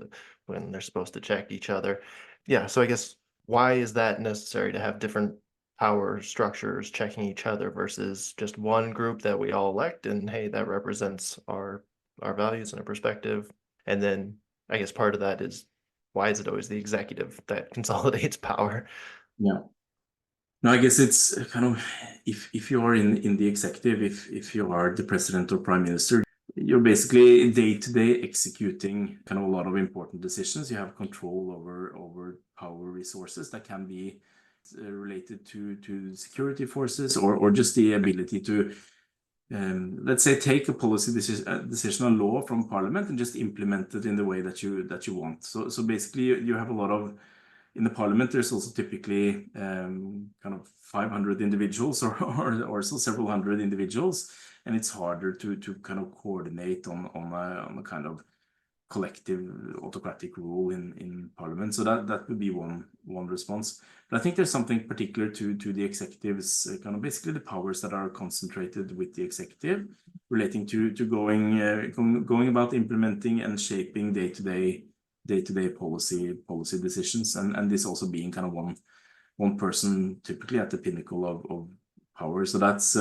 [SPEAKER 1] when they're supposed to check each other. Yeah, so I guess why is that necessary to have different power structures checking each other versus just one group that we all elect, and hey, that represents our values and our perspective? And then I guess part of that is, why is it always the executive that consolidates power?
[SPEAKER 2] Yeah. No, I guess it's kind of, if you are in the executive, if you are the president or prime minister, you're basically day-to-day executing kind of a lot of important decisions. You have control over power resources that can be related to security forces, or just the ability to let's say take a policy decision on law from parliament and just implement it in the way that you want. So basically you have a lot of, in the parliament, there's also typically kind of 500 individuals or so several hundred individuals, and it's harder to kind of coordinate on a kind of collective autocratic rule in parliament. So that would be one response. But I think there's something particular to the executives, kind of basically the powers that are concentrated with the executive, relating to going about implementing and shaping day-to-day policy decisions, and this also being kind of one person typically at the pinnacle of power. So that's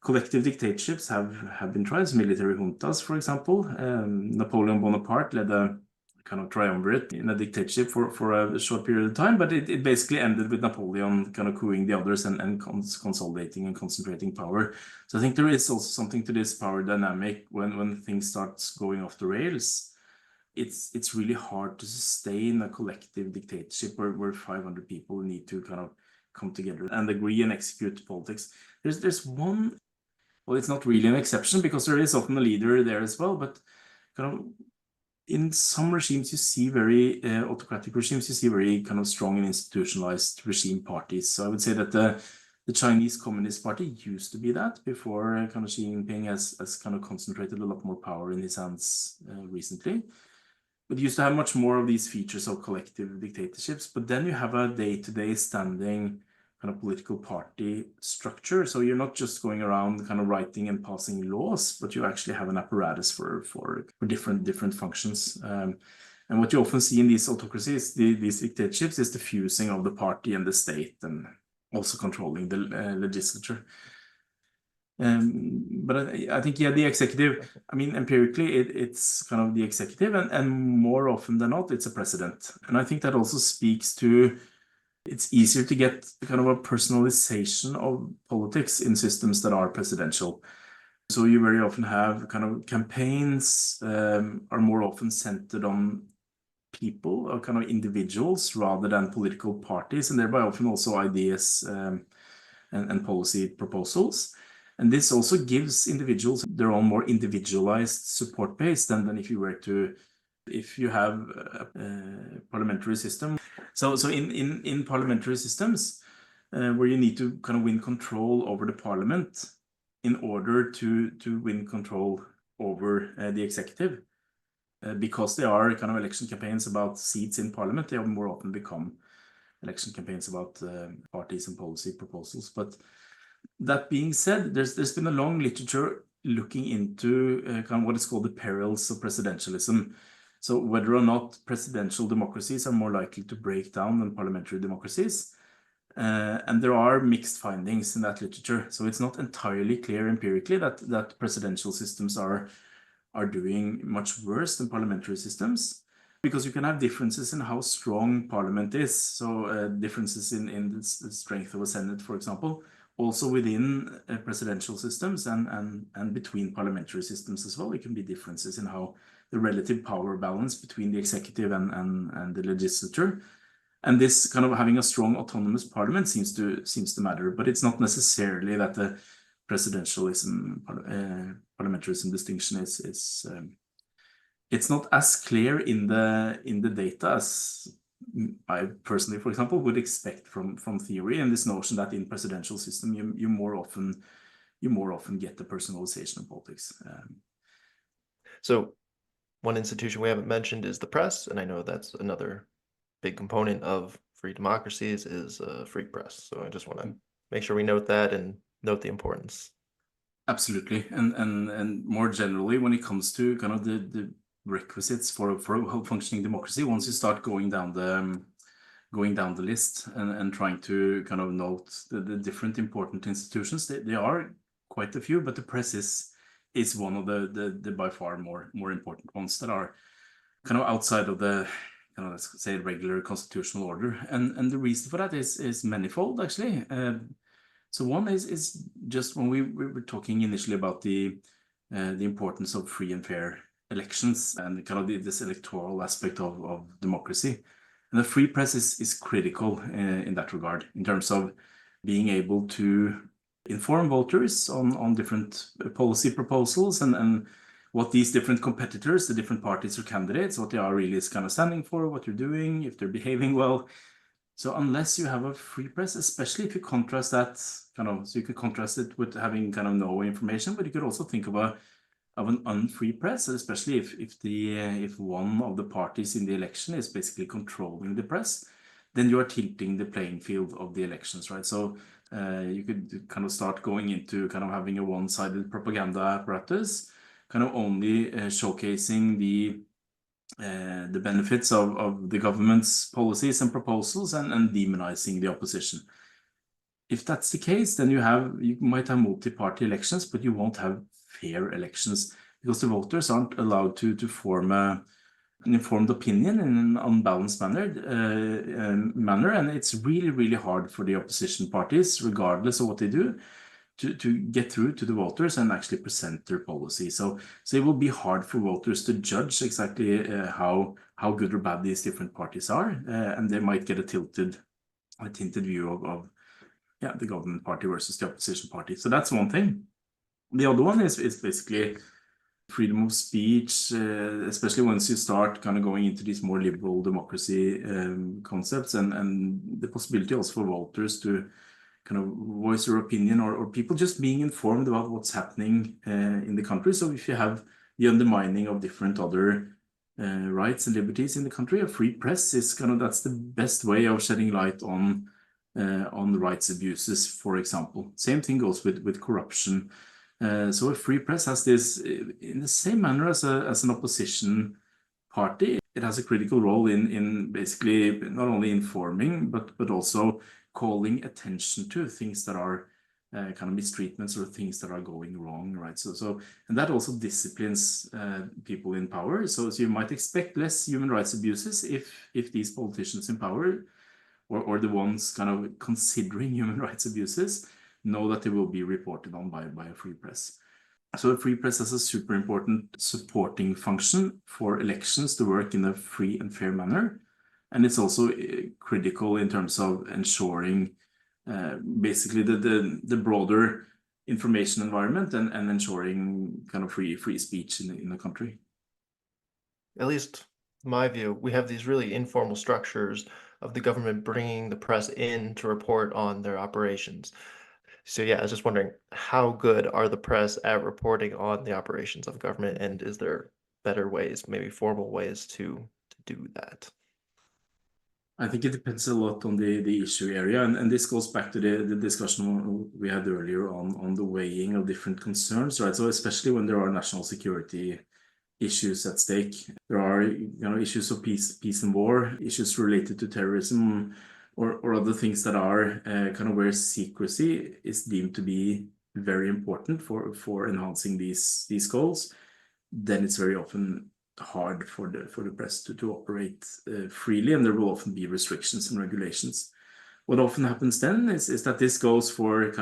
[SPEAKER 2] collective dictatorships have been tried. Military juntas, for example. Napoleon Bonaparte led a kind of triumvirate in a dictatorship for a short period of time, but it basically ended with Napoleon kind of cooing the others and consolidating and concentrating power. So I think there is also something to this power dynamic when things starts going off the rails. It's really hard to sustain a collective dictatorship where 500 people need to kind of come together and agree and execute politics. There's one, well, it's not really an exception because there is often a leader there as well, but kind of in some regimes you see very autocratic regimes, you see very kind of strong and institutionalized regime parties. So I would say that the Chinese Communist Party used to be that before kind of Xi Jinping has kind of concentrated a lot more power in his hands recently. But used to have much more of these features of collective dictatorships. But then you have a day-to-day standing kind of political party structure. So you're not just going around kind of writing and passing laws, but you actually have an apparatus for different functions. And what you often see in these autocracies, these dictatorships, is the fusing of the party and the state, and also controlling the legislature. But I think, yeah, the executive, I mean, empirically, it's kind of the executive, and more often than not, it's a president. And I think that also speaks to, it's easier to get kind of a personalization of politics in systems that are presidential. So you very often have kind of campaigns are more often centered on people or kind of individuals rather than political parties, and thereby often also ideas and policy proposals. And this also gives individuals their own more individualized support base than if you were to, if you have a parliamentary system. So in parliamentary systems, where you need to kind of win control over the parliament in order to win control over the executive, because they are kind of election campaigns about seats in parliament, they more often become election campaigns about parties and policy proposals. But that being said, there's been a long literature looking into kind of what is called the perils of presidentialism. So whether or not presidential democracies are more likely to break down than parliamentary democracies. And there are mixed findings in that literature. So it's not entirely clear empirically that presidential systems are doing much worse than parliamentary systems, because you can have differences in how strong parliament is. So differences in the strength of a Senate, for example, also within presidential systems and between parliamentary systems as well. It can be differences in how the relative power balance between the executive and the legislature. And this kind of having a strong autonomous parliament seems to matter, but it's not necessarily that the presidentialism, parliamentarism distinction is it's not as clear in the data as I personally, for example, would expect from theory, and this notion that in presidential system you more often get the personalization of politics.
[SPEAKER 1] So one institution we haven't mentioned is the press, and I know that's another big component of free democracies is a free press. So I just want to make sure we note that and note the importance.
[SPEAKER 2] Absolutely, and more generally, when it comes to kind of the requisites for a well-functioning democracy, once you start going down the list and trying to kind of note the different important institutions, they are quite a few, but the press is one of the by far more important ones that are kind of outside of the kind of, let's say, regular constitutional order. And the reason for that is manifold, actually. So one is just when we were talking initially about the importance of free and fair elections and kind of this electoral aspect of democracy. And the free press is critical in that regard, in terms of being able to inform voters on different policy proposals and what these different competitors, the different parties or candidates, what they are really is kind of standing for, what you're doing, if they're behaving well. So unless you have a free press, especially if you contrast that kind of, so you could contrast it with having kind of no information, but you could also think of an unfree press, especially if one of the parties in the election is basically controlling the press, then you are tilting the playing field of the elections, right? So you could kind of start going into kind of having a one-sided propaganda apparatus, kind of only showcasing the the benefits of the government's policies and proposals and demonizing the opposition. If that's the case, then you might have multi-party elections, but you won't have fair elections because the voters aren't allowed to form an informed opinion in an unbalanced manner, and it's really, really hard for the opposition parties, regardless of what they do, to get through to the voters and actually present their policy. So it will be hard for voters to judge exactly how good or bad these different parties are, and they might get a tinted view of the government party versus the opposition party. So that's one thing. The other one is basically freedom of speech, especially once you start kind of going into these more liberal democracy concepts, and the possibility also for voters to kind of voice your opinion, or people just being informed about what's happening in the country. So if you have the undermining of different other rights and liberties in the country, a free press is that's the best way of shedding light on rights abuses, for example. Same thing goes with corruption. So a free press has this, in the same manner as an opposition party, it has a critical role in basically not only informing, but also calling attention to things that are kind of mistreatments or things that are going wrong, right? And that also disciplines people in power. So you might expect less human rights abuses if these politicians in power or the ones kind of considering human rights abuses know that they will be reported on by a free press. So a free press has a super important supporting function for elections to work in a free and fair manner. And it's also critical in terms of ensuring basically the broader information environment and ensuring kind of free speech in the country.
[SPEAKER 1] At least in my view, we have these really informal structures of the government bringing the press in to report on their operations. So yeah, I was just wondering, how good are the press at reporting on the operations of government, and is there better ways, maybe formal ways to do that?
[SPEAKER 2] I think it depends a lot on the issue area, and this goes back to the discussion we had earlier on the weighing of different concerns, right? So especially when there are national security issues at stake, there are issues of peace and war, issues related to terrorism, or other things that are kind of where secrecy is deemed to be very important for enhancing these goals. Then it's very often hard for the press to operate freely, and there will often be restrictions and regulations. What often happens then is that this goes for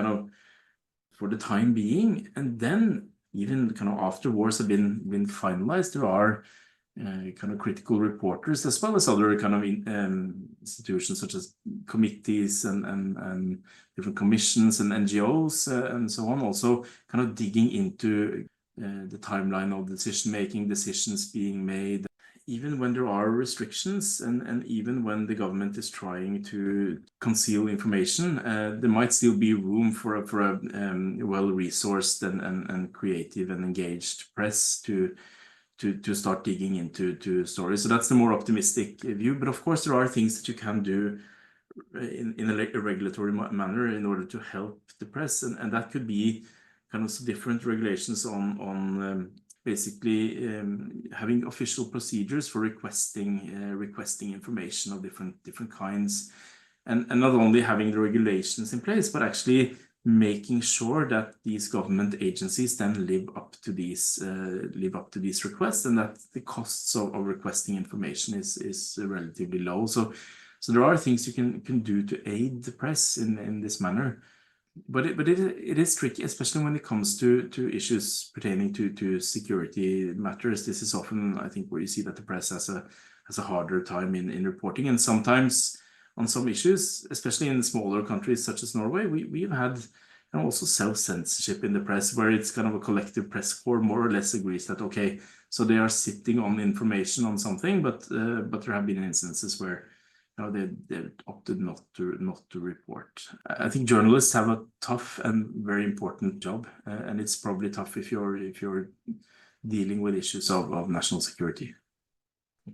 [SPEAKER 2] the time being, and then even kind of after wars have been finalized, there are kind of critical reporters as well as other kind of institutions such as committees and different commissions and NGOs and so on, also kind of digging into the timeline of decision-making, decisions being made, even when there are restrictions and even when the government is trying to conceal information, there might still be room for a well-resourced and creative and engaged press to start digging into stories. So that's the more optimistic view. But of course, there are things that you can do in a regulatory manner in order to help the press, and that could be kind of different regulations on basically having official procedures for requesting information of different kinds, and not only having the regulations in place, but actually making sure that these government agencies then live up to these requests, and that the costs of requesting information is relatively low. So there are things you can do to aid the press in this manner. But it is tricky, especially when it comes to issues pertaining to security matters. This is often, I think, where you see that the press has a harder time in reporting. And sometimes on some issues, especially in smaller countries such as Norway, we've had also self-censorship in the press, where it's kind of a collective press corps more or less agrees that, okay, so they are sitting on information on something, but there have been instances where they opted not to report. I think journalists have a tough and very important job, and it's probably tough if you're dealing with issues of national security.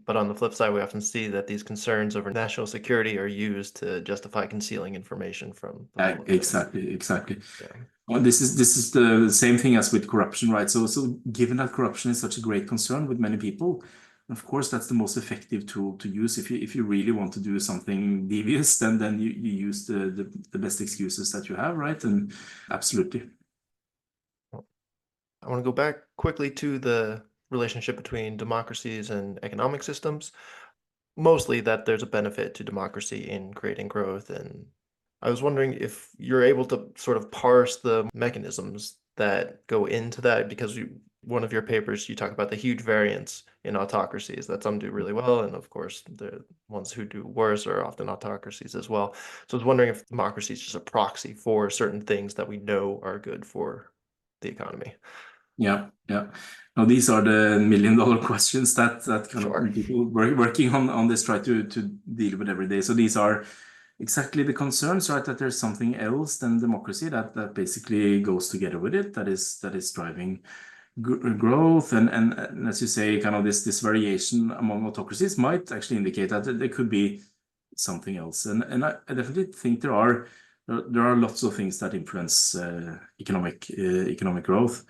[SPEAKER 1] But on the flip side, we often see that these concerns over national security are used to justify concealing information from the public.
[SPEAKER 2] Exactly.
[SPEAKER 1] Yeah.
[SPEAKER 2] Well, this is the same thing as with corruption, right? So given that corruption is such a great concern with many people, Of course, that's the most effective tool to use. If you really want to do something devious, then you use the best excuses that you have, right? And absolutely.
[SPEAKER 1] I want to go back quickly to the relationship between democracies and economic systems. Mostly that there's a benefit to democracy in creating growth. And I was wondering if you're able to sort of parse the mechanisms that go into that, because one of your papers, you talk about the huge variance in autocracies, that some do really well. And of course, the ones who do worse are often autocracies as well. So I was wondering if democracy is just a proxy for certain things that we know are good for the economy.
[SPEAKER 2] Yeah. Now these are the million-dollar questions that kind
[SPEAKER 1] Sure.
[SPEAKER 2] of people working on this try to deal with every day. So these are exactly the concerns, right? That there's something else than democracy that basically goes together with it, that is driving growth, and as you say, kind of this variation among autocracies might actually indicate that there could be something else. And I definitely think there are lots of things that influence economic growth.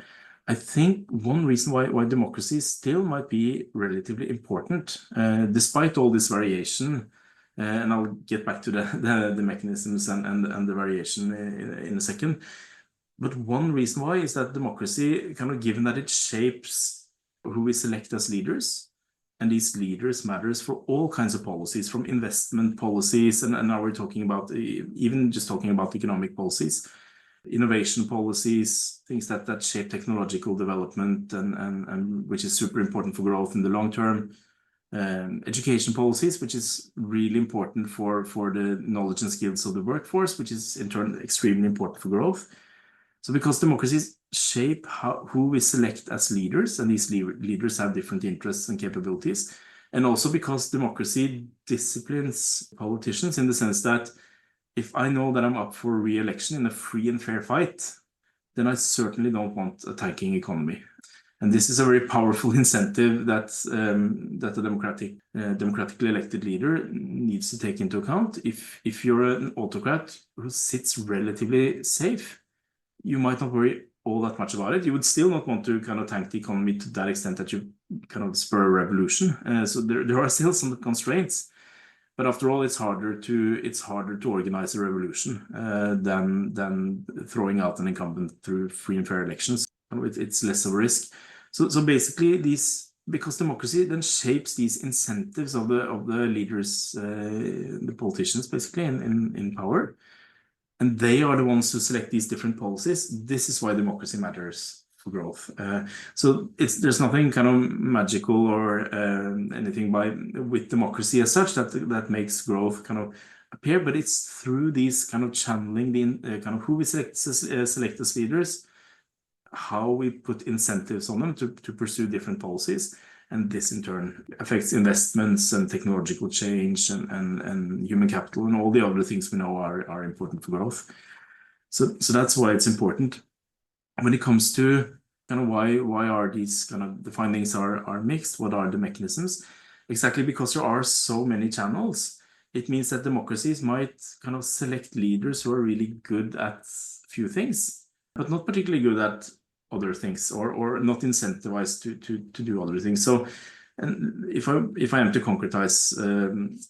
[SPEAKER 2] I think one reason why democracy still might be relatively important, despite all this variation, and I'll get back to the mechanisms and the variation in a second. But one reason why is that democracy, kind of given that it shapes who we select as leaders, and these leaders matters for all kinds of policies, from investment policies, and now we're talking about even just talking about economic policies, innovation policies, things that shape technological development and which is super important for growth in the long term. Education policies, which is really important for the knowledge and skills of the workforce, which is in turn extremely important for growth. So because democracies shape who we select as leaders, and these leaders have different interests and capabilities, and also because democracy disciplines politicians in the sense that if I know that I'm up for re-election in a free and fair fight, then I certainly don't want a tanking economy. And this is a very powerful incentive that a democratically elected leader needs to take into account. If you're an autocrat who sits relatively safe, you might not worry all that much about it. You would still not want to kind of tank the economy to that extent that you kind of spur a revolution. So there are still some constraints. But after all, it's harder to organize a revolution than throwing out an incumbent through free and fair elections. It's less of a risk. So basically, because democracy then shapes these incentives of the leaders, the politicians, basically in power, and they are the ones who select these different policies. This is why democracy matters for growth. So there's nothing kind of magical or anything with democracy as such that makes growth kind of appear, but it's through these kind of channeling the kind of who we select as leaders, how we put incentives on them to pursue different policies. And this in turn affects investments and technological change and human capital and all the other things we know are important for growth. So that's why it's important. When it comes to kind of why are these kind of the findings are mixed, what are the mechanisms? Exactly because there are so many channels, it means that democracies might kind of select leaders who are really good at few things, but not particularly good at other things, or not incentivized to do other things. So, and if I am to concretize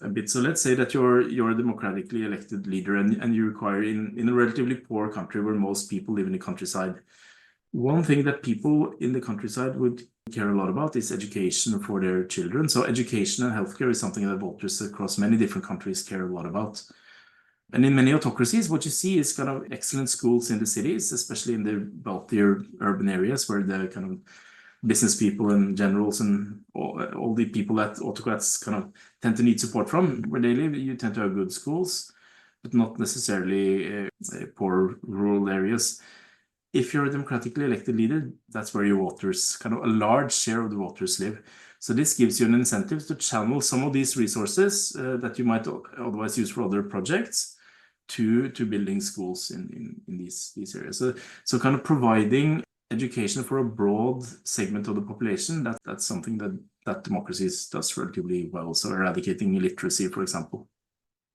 [SPEAKER 2] a bit, so let's say that you're a democratically elected leader, and you require in a relatively poor country where most people live in the countryside. One thing that people in the countryside would care a lot about is education for their children. So education and healthcare is something that voters across many different countries care a lot about. And in many autocracies, what you see is kind of excellent schools in the cities, especially in the wealthier urban areas where the kind of business people and generals and all the people that autocrats kind of tend to need support from. Where they live, you tend to have good schools, but not necessarily poor rural areas. If you're a democratically elected leader, that's where your voters, kind of a large share of the voters live. So this gives you an incentive to channel some of these resources that you might otherwise use for other projects to building schools in these areas. So kind of providing education for a broad segment of the population, that's something that democracies does relatively well. So eradicating illiteracy, for example.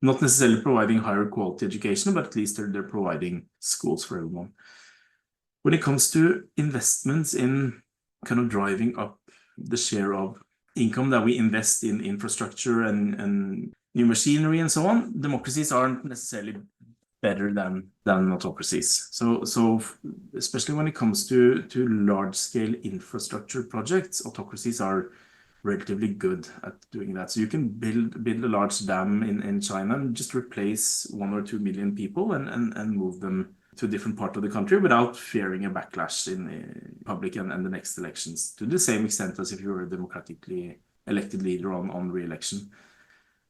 [SPEAKER 2] Not necessarily providing higher quality education, but at least they're providing schools for everyone. When it comes to investments in kind of driving up the share of income that we invest in infrastructure and new machinery and so on, democracies aren't necessarily better than autocracies. So especially when it comes to large-scale infrastructure projects, autocracies are relatively good at doing that. So you can build a large dam in China and just replace 1 or 2 million people and move them to a different part of the country without fearing a backlash in the public and the next elections, to the same extent as if you were a democratically elected leader on re-election.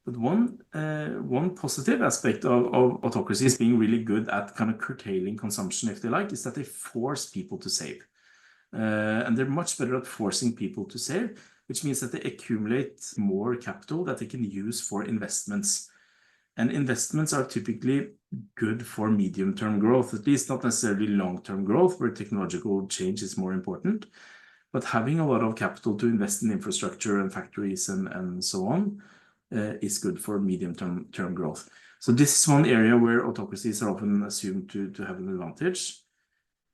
[SPEAKER 2] But one positive aspect of autocracies being really good at kind of curtailing consumption, if they like, is that they force people to save. And they're much better at forcing people to save, which means that they accumulate more capital that they can use for investments. And investments are typically good for medium-term growth, at least not necessarily long-term growth, where technological change is more important. But having a lot of capital to invest in infrastructure and factories and so on is good for medium-term growth. So this is one area where autocracies are often assumed to have an advantage.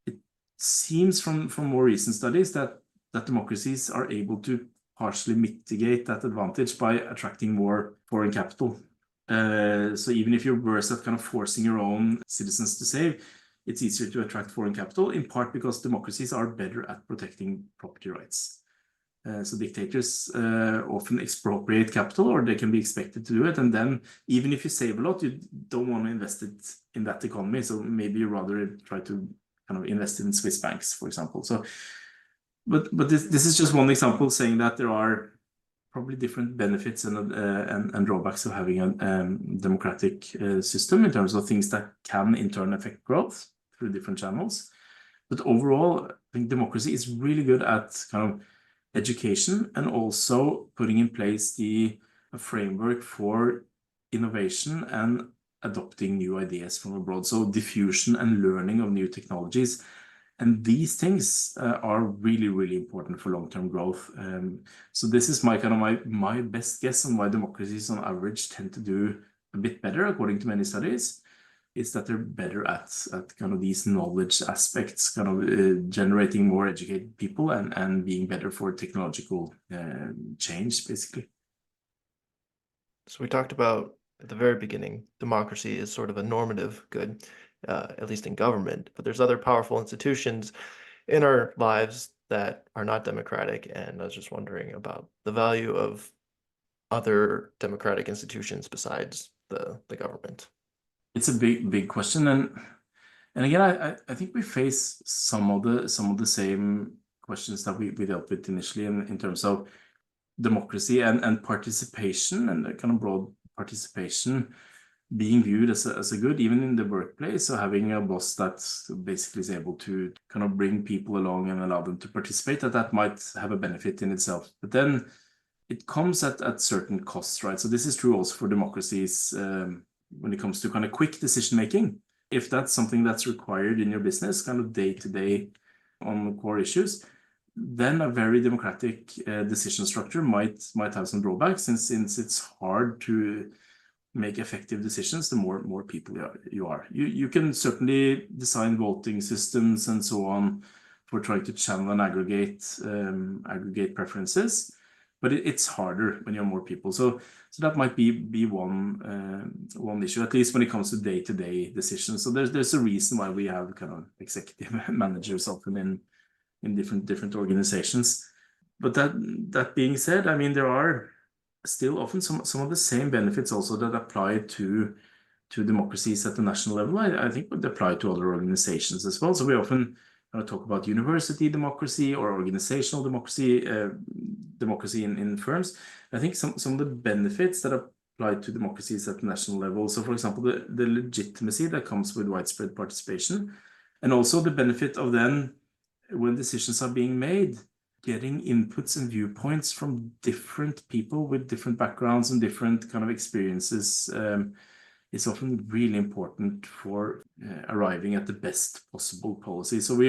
[SPEAKER 2] It seems from more recent studies that democracies are able to partially mitigate that advantage by attracting more foreign capital. So even if you're worse at kind of forcing your own citizens to save, it's easier to attract foreign capital, in part because democracies are better at protecting property rights. So dictators often expropriate capital, or they can be expected to do it. And then even if you save a lot, you don't want to invest it in that economy. So maybe you rather try to kind of invest in Swiss banks, for example. So, but this is just one example saying that there are probably different benefits and drawbacks of having a democratic system in terms of things that can in turn affect growth through different channels. But overall, I think democracy is really good at kind of education and also putting in place a framework for innovation and adopting new ideas from abroad. So diffusion and learning of new technologies. And these things are really, really important for long-term growth. So this is my best guess on why democracies on average tend to do a bit better, according to many studies, is that they're better at kind of these knowledge aspects, kind of generating more educated people and being better for technological change, basically.
[SPEAKER 1] So we talked about at the very beginning, democracy is sort of a normative good, at least in government, but there's other powerful institutions in our lives that are not democratic. And I was just wondering about the value of other democratic institutions besides the government.
[SPEAKER 2] It's a big question, and again, I think we face some of the same questions that we dealt with initially in terms of democracy and participation and kind of broad participation being viewed as a good, even in the workplace. So having a boss that basically is able to kind of bring people along and allow them to participate, that might have a benefit in itself. But then it comes at certain costs, right? So this is true also for democracies when it comes to kind of quick decision making. If that's something that's required in your business, kind of day to day on core issues, then a very democratic decision structure might have some drawbacks, since it's hard to make effective decisions the more people you are. You can certainly design voting systems and so on for trying to channel and aggregate preferences, but it's harder when you have more people. So that might be one issue, at least when it comes to day-to-day decisions. So there's a reason why we have kind of executive managers often in different organizations. But that being said, I mean, there are still often some of the same benefits also that apply to democracies at the national level. I think would apply to other organizations as well. So we often talk about university democracy or organizational democracy, democracy in firms. I think some of the benefits that apply to democracies at the national level. So for example, the legitimacy that comes with widespread participation, and also the benefit of then when decisions are being made, getting inputs and viewpoints from different people with different backgrounds and different kind of experiences is often really important for arriving at the best possible policy. So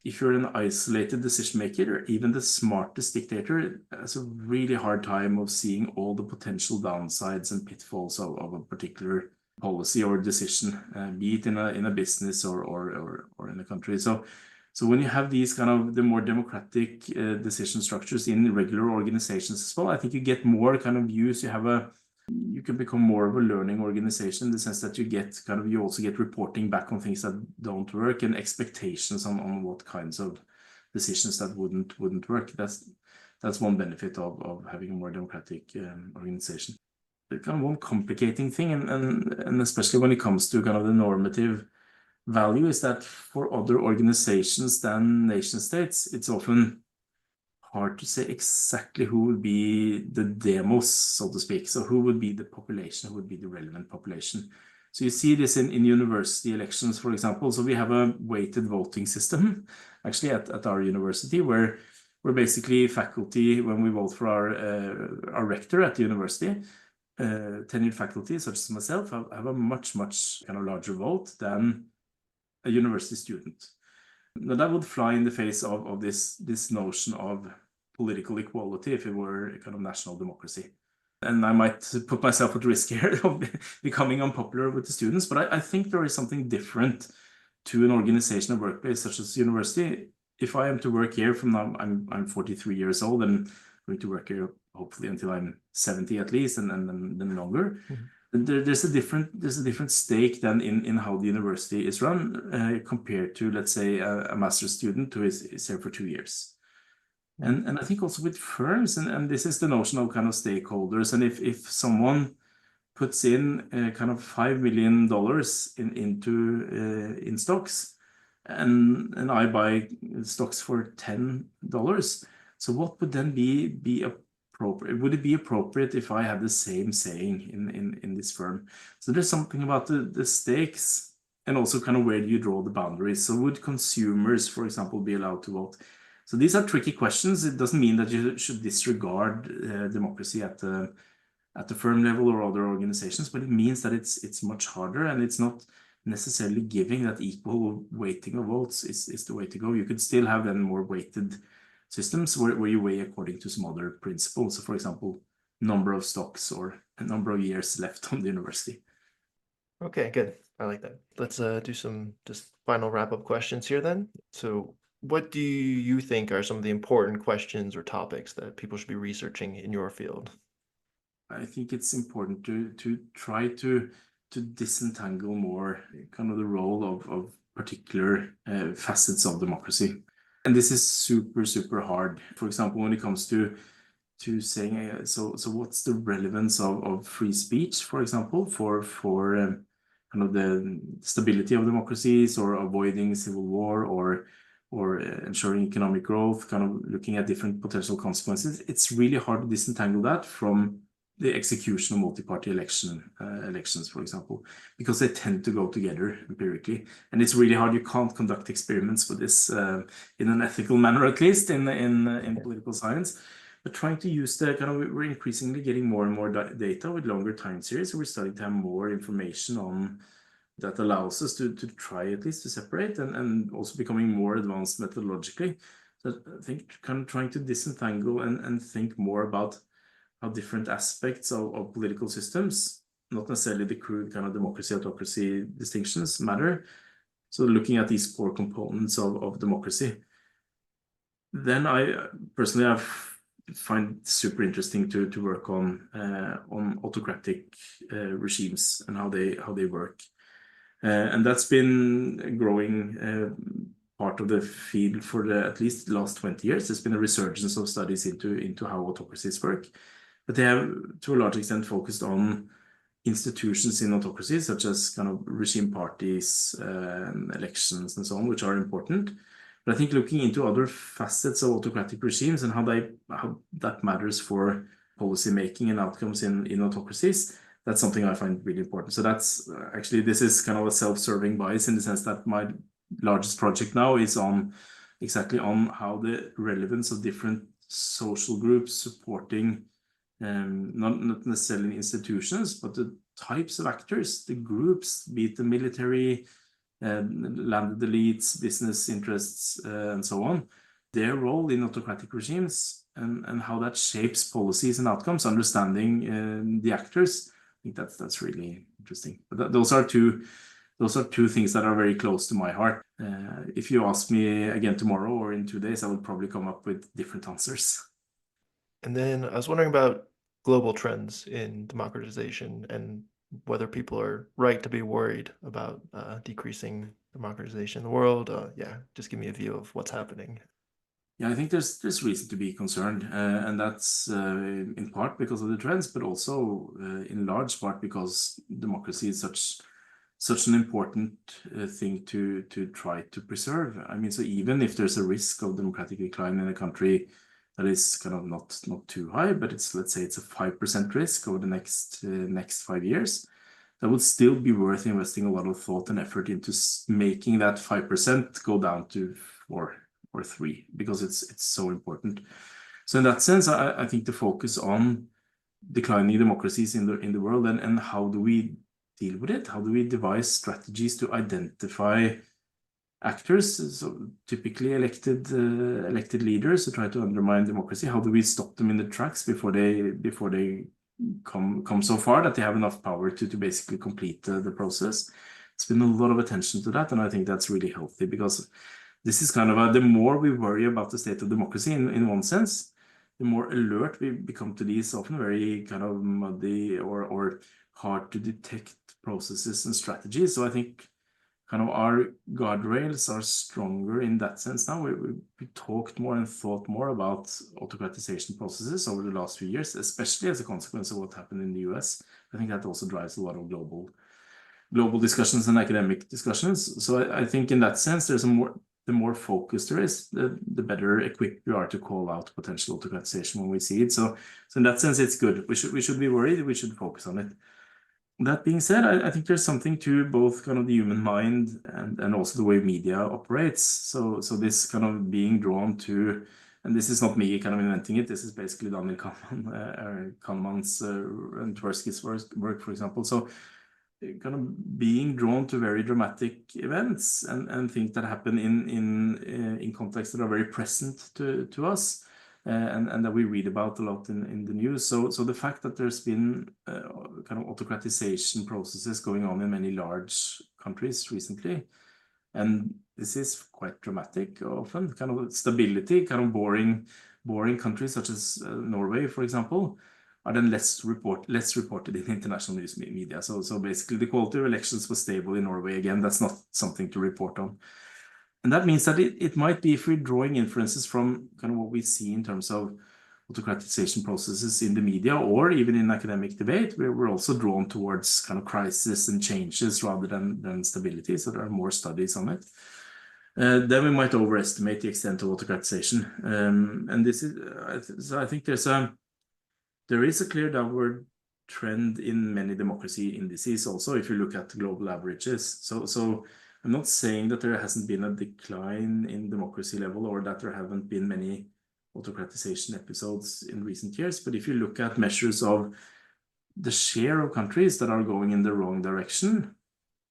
[SPEAKER 2] if you're an isolated decision maker, or even the smartest dictator has a really hard time of seeing all the potential downsides and pitfalls of a particular policy or decision, be it in a business or in a country. So So when you have these kind of the more democratic decision structures in regular organizations as well, I think you get more kind of views. You can become more of a learning organization in the sense that you also get reporting back on things that don't work and expectations on what kinds of decisions that wouldn't work. That's one benefit of having a more democratic organization. Kind of one complicating thing, and especially when it comes to kind of the normative value, is that for other organizations than nation states, it's often hard to say exactly who would be the demos, so to speak. So who would be the population, who would be the relevant population. So you see this in university elections, for example. So we have a weighted voting system actually at our university where basically faculty, when we vote for our rector at the university, tenured faculty such as myself have a much kind of larger vote than a university student. Now that would fly in the face of this notion of political equality if it were a kind of national democracy. And I might put myself at risk here of becoming unpopular with the students, but I think there is something different to an organization or workplace such as university. If I am to work here from now, I'm 43 years old and going to work here hopefully until I'm 70 at least, and then longer. There's a different stake than in how the university is run compared to, let's say, a master's student who is here for 2 years. And I think also with firms, and this is the notion of kind of stakeholders. And if someone puts in kind of $5 million in stocks, and I buy stocks for $10, so what would then be appropriate? Would it be appropriate if I had the same saying in this firm? So there's something about the stakes, and also kind of where do you draw the boundaries? So would consumers, for example, be allowed to vote? So these are tricky questions. It doesn't mean that you should disregard democracy at the firm level or other organizations, but it means that it's much harder, and it's not necessarily giving that equal weighting of votes is the way to go. You could still have then more weighted systems where you weigh according to some other principles. So for example, number of stocks or a number of years left on the university.
[SPEAKER 1] Okay, good. I like that. Let's do some just final wrap-up questions here then. So what do you think are some of the important questions or topics that people should be researching in your field?
[SPEAKER 2] I think it's important to try to disentangle more kind of the role of particular facets of democracy. And this is super hard. For example, when it comes to saying, so what's the relevance of free speech, for example, for kind of the stability of democracies, or avoiding civil war, or ensuring economic growth, kind of looking at different potential consequences. It's really hard to disentangle that from the execution of multi-party elections, for example, because they tend to go together empirically. And it's really hard. You can't conduct experiments with this in an ethical manner, at least in political science. But trying to use the kind of, we're increasingly getting more and more data with longer time series. So we're starting to have more information on that allows us to try at least to separate, and also becoming more advanced methodologically. So I think kind of trying to disentangle and think more about how different aspects of political systems, not necessarily the crude kind of democracy autocracy distinctions, matter. So looking at these core components of democracy. Then I personally find it super interesting to work on autocratic regimes and how they work. And that's been a growing part of the field for at least the last 20 years. There's been a resurgence of studies into how autocracies work. But they have, to a large extent, focused on institutions in autocracies, such as kind of regime parties, elections, and so on, which are important. But I think looking into other facets of autocratic regimes and how that matters for policy making and outcomes in autocracies, that's something I find really important. So that's actually, this is kind of a self-serving bias in the sense that my largest project now is exactly on how the relevance of different social groups supporting not necessarily institutions, but the types of actors, the groups, be it the military, landed elites, business interests, and so on, their role in autocratic regimes, and how that shapes policies and outcomes, understanding the actors. I think that's really interesting. But those are two those are two things that are very close to my heart. If you ask me again tomorrow or in 2 days, I would probably come up with different answers.
[SPEAKER 1] And then I was wondering about global trends in democratization and whether people are right to be worried about decreasing democratization in the world. Yeah, just give me a view of what's happening.
[SPEAKER 2] Yeah, I think there's reason to be concerned, and that's in part because of the trends, but also in large part because democracy is such an important thing to try to preserve. I mean, so even if there's a risk of democratic decline in a country that is kind of not too high, but let's say it's a 5% risk over the next 5 years, that would still be worth investing a lot of thought and effort into making that 5% go down to 4 or 3, because it's so important. So in that sense, I think the focus on declining democracies in the world and how do we deal with it? How do we devise strategies to identify actors, so typically elected leaders who try to undermine democracy? How do we stop them in the tracks before they come so far that they have enough power to basically complete the process? It's been a lot of attention to that, and I think that's really healthy, because this is kind of the more we worry about the state of democracy in one sense, the more alert we become to these often very kind of muddy or hard to detect processes and strategies. So I think kind of our guardrails are stronger in that sense now. We talked more and thought more about autocratization processes over the last few years, especially as a consequence of what happened in the US. I think that also drives a lot of global discussions and academic discussions. So I think in that sense, the more focus there is, the better equipped we are to call out potential autocratization when we see it. So in that sense, it's good. We should be worried. We should focus on it. That being said, I think there's something to both kind of the human mind and also the way media operates. So this kind of being drawn to, and this is not me kind of inventing it. This is basically Daniel Kahneman's and Tversky's work, for example. So kind of being drawn to very dramatic events and things that happen in contexts that are very present to us, and that we read about a lot in the news. So the fact that there's been kind of autocratization processes going on in many large countries recently, and this is quite dramatic often, kind of stability, kind of boring countries such as Norway, for example, are then less reported in international news media. So basically the quality of elections was stable in Norway again. That's not something to report on. And that means that it might be, if we're drawing inferences from kind of what we see in terms of autocratization processes in the media or even in academic debate, we're also drawn towards kind of crisis and changes rather than stability. So there are more studies on it. Then we might overestimate the extent of autocratization. And this is, so I think there is a clear downward trend in many democracy indices also, if you look at global averages. So I'm not saying that there hasn't been a decline in democracy level or that there haven't been many autocratization episodes in recent years, but if you look at measures of the share of countries that are going in the wrong direction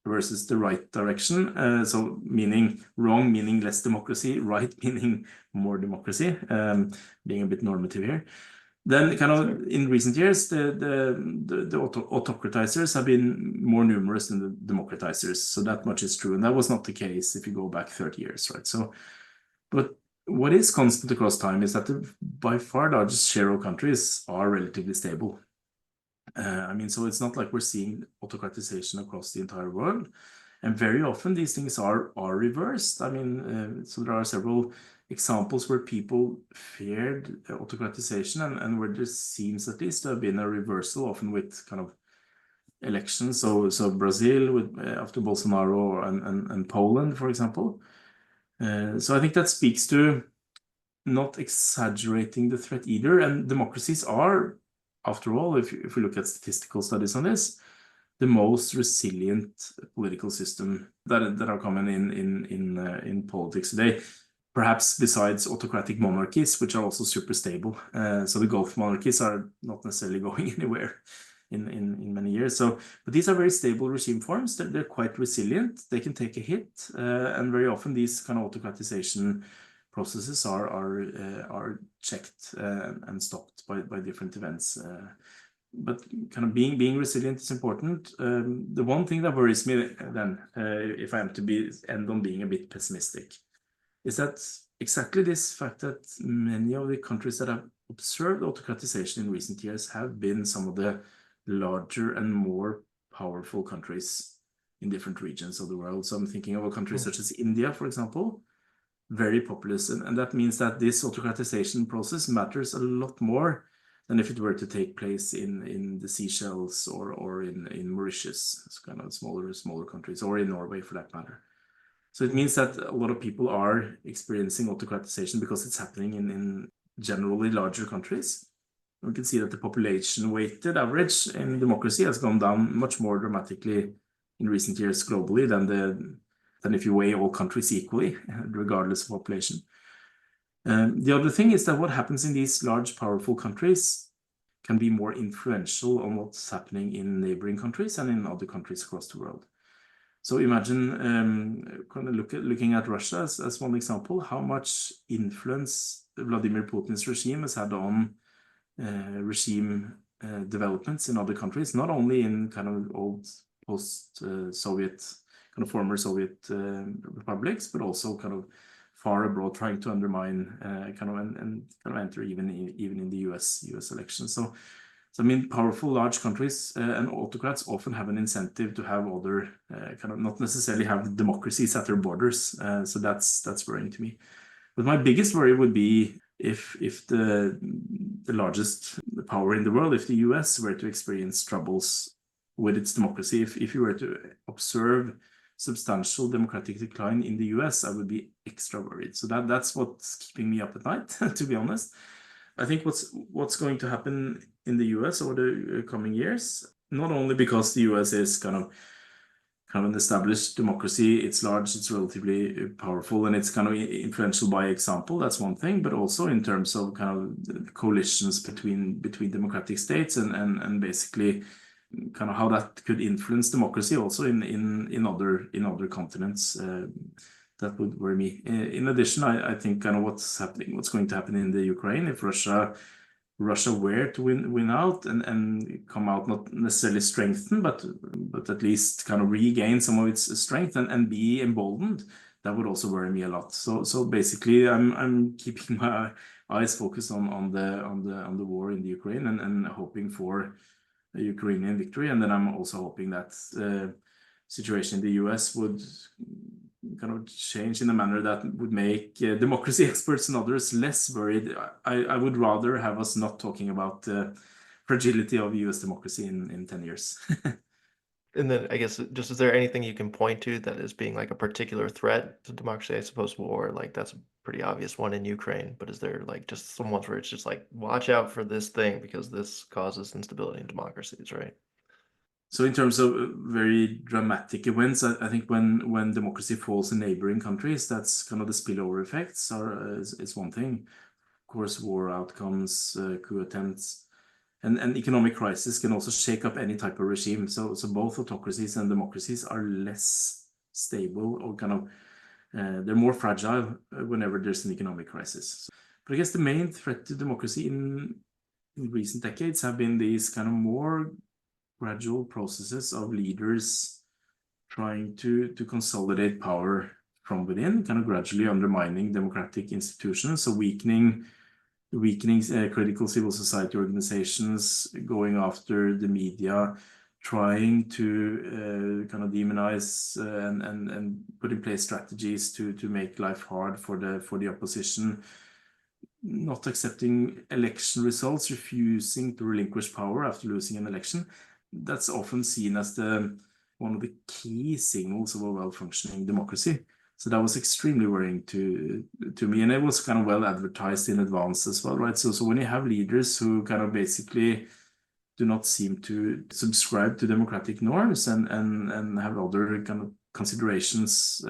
[SPEAKER 2] versus the right direction, so meaning wrong meaning less democracy, right meaning more democracy, being a bit normative here, then kind of in recent years, the autocratizers have been more numerous than the democratizers. So that much is true. And that was not the case if you go back 30 years, right? So, but what is constant across time is that the by far largest share of countries are relatively stable. I mean, so it's not like we're seeing autocratization across the entire world. And very often these things are reversed. I mean, so there are several examples where people feared autocratization and where there seems at least to have been a reversal, often with kind of elections. So Brazil with after Bolsonaro and Poland, for example. So I think that speaks to not exaggerating the threat either. And democracies are, after all, if we look at statistical studies on this, the most resilient political system that are common in politics today. Perhaps besides autocratic monarchies, which are also super stable. So the Gulf monarchies are not necessarily going anywhere in many years. So, but these are very stable regime forms. They're quite resilient. They can take a hit, and very often these kind of autocratization processes are checked and stopped by different events. but kind of being resilient is important. The one thing that worries me then, if I am to end on being a bit pessimistic, is that exactly this fact that many of the countries that have observed autocratization in recent years have been some of the larger and more powerful countries in different regions of the world. So I'm thinking of a country such as India, for example, very populous. And that means that this autocratization process matters a lot more than if it were to take place in the Seychelles or in Mauritius. It's kind of smaller countries, or in Norway for that matter. So it means that a lot of people are experiencing autocratization because it's happening in generally larger countries. We can see that the population weighted average in democracy has gone down much more dramatically in recent years globally than if you weigh all countries equally, regardless of population. The other thing is that what happens in these large, powerful countries can be more influential on what's happening in neighboring countries and in other countries across the world. So imagine kind of looking at Russia as one example, how much influence Vladimir Putin's regime has had on regime developments in other countries, not only in kind of old post-Soviet, kind of former Soviet republics, but also kind of far abroad, trying to undermine kind of enter even in the US elections. So I mean, powerful large countries and autocrats often have an incentive to have other kind of not necessarily have democracies at their borders. So that's worrying to me. But my biggest worry would be if the largest power in the world, if the US were to experience troubles with its democracy, if you were to observe substantial democratic decline in the US, I would be extra worried. So that's what's keeping me up at night, to be honest. I think what's going to happen in the US over the coming years, not only because the US is kind of an established democracy, it's large, it's relatively powerful, and it's kind of influential by example, that's one thing, but also in terms of kind of coalitions between democratic states and basically kind of how that could influence democracy also in other continents. That would worry me. In addition, I think kind of what's going to happen in the Ukraine if Russia were to win out and come out not necessarily strengthened, but at least kind of regain some of its strength and be emboldened. That would also worry me a lot. So basically, I'm keeping my eyes focused on the war in the Ukraine and hoping for a Ukrainian victory, and then I'm also hoping that situation in the US would kind of change in a manner that would make democracy experts and others less worried. I would rather have us not talking about the fragility of US democracy in 10 years.
[SPEAKER 1] And then I guess just is there anything you can point to that is being like a particular threat to democracy? I suppose war, like that's a pretty obvious one in Ukraine, but is there like just some ones where it's just like watch out for this thing because this causes instability in democracies, right?
[SPEAKER 2] So in terms of very dramatic events, I think when democracy falls in neighboring countries, that's kind of the spillover effects is one thing. Of course, war outcomes, coup attempts, and economic crisis can also shake up any type of regime. So both autocracies and democracies are less stable or kind of they're more fragile whenever there's an economic crisis. But I guess the main threat to democracy in recent decades have been these kind of more gradual processes of leaders trying to consolidate power from within, kind of gradually undermining democratic institutions, so weakening critical civil society organizations, going after the media, trying to kind of demonize and put in place strategies to make life hard for the opposition, not accepting election results, refusing to relinquish power after losing an election. That's often seen as one of the key signals of a well-functioning democracy. So that was extremely worrying to me, and it was kind of well advertised in advance as well, right? So when you have leaders who kind of basically do not seem to subscribe to democratic norms and have other kind of considerations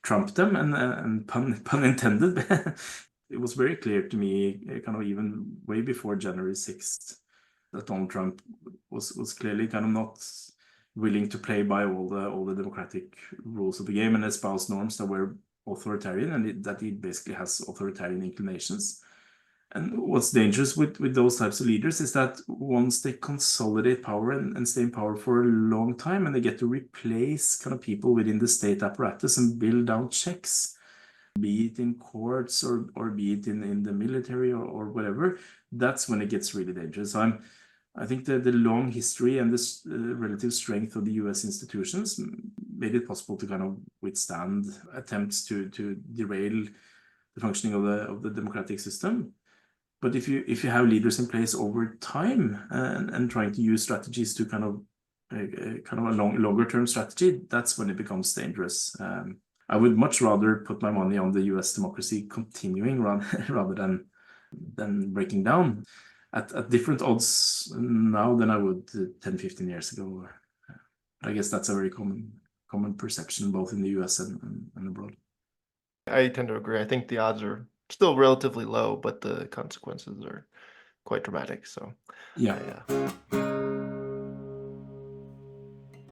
[SPEAKER 2] trump them, and pun intended, it was very clear to me, kind of even way before January 6th, that Donald Trump was clearly kind of not willing to play by all the democratic rules of the game and espouse norms that were authoritarian, and that he basically has authoritarian inclinations. And what's dangerous with those types of leaders is that once they consolidate power and stay in power for a long time, and they get to replace kind of people within the state apparatus and build down checks, be it in courts or be it in the military or whatever, that's when it gets really dangerous. So I think that the long history and this relative strength of the US institutions made it possible to kind of withstand attempts to derail the functioning of the democratic system. But if you have leaders in place over time and trying to use strategies to kind of a longer term strategy, that's when it becomes dangerous. I would much rather put my money on the US democracy continuing rather than breaking down at different odds now than I would 10, 15 years ago. I guess that's a very common perception both in the US and abroad.
[SPEAKER 1] I tend to agree. I think the odds are still relatively low, but the consequences are quite dramatic. So
[SPEAKER 2] Yeah.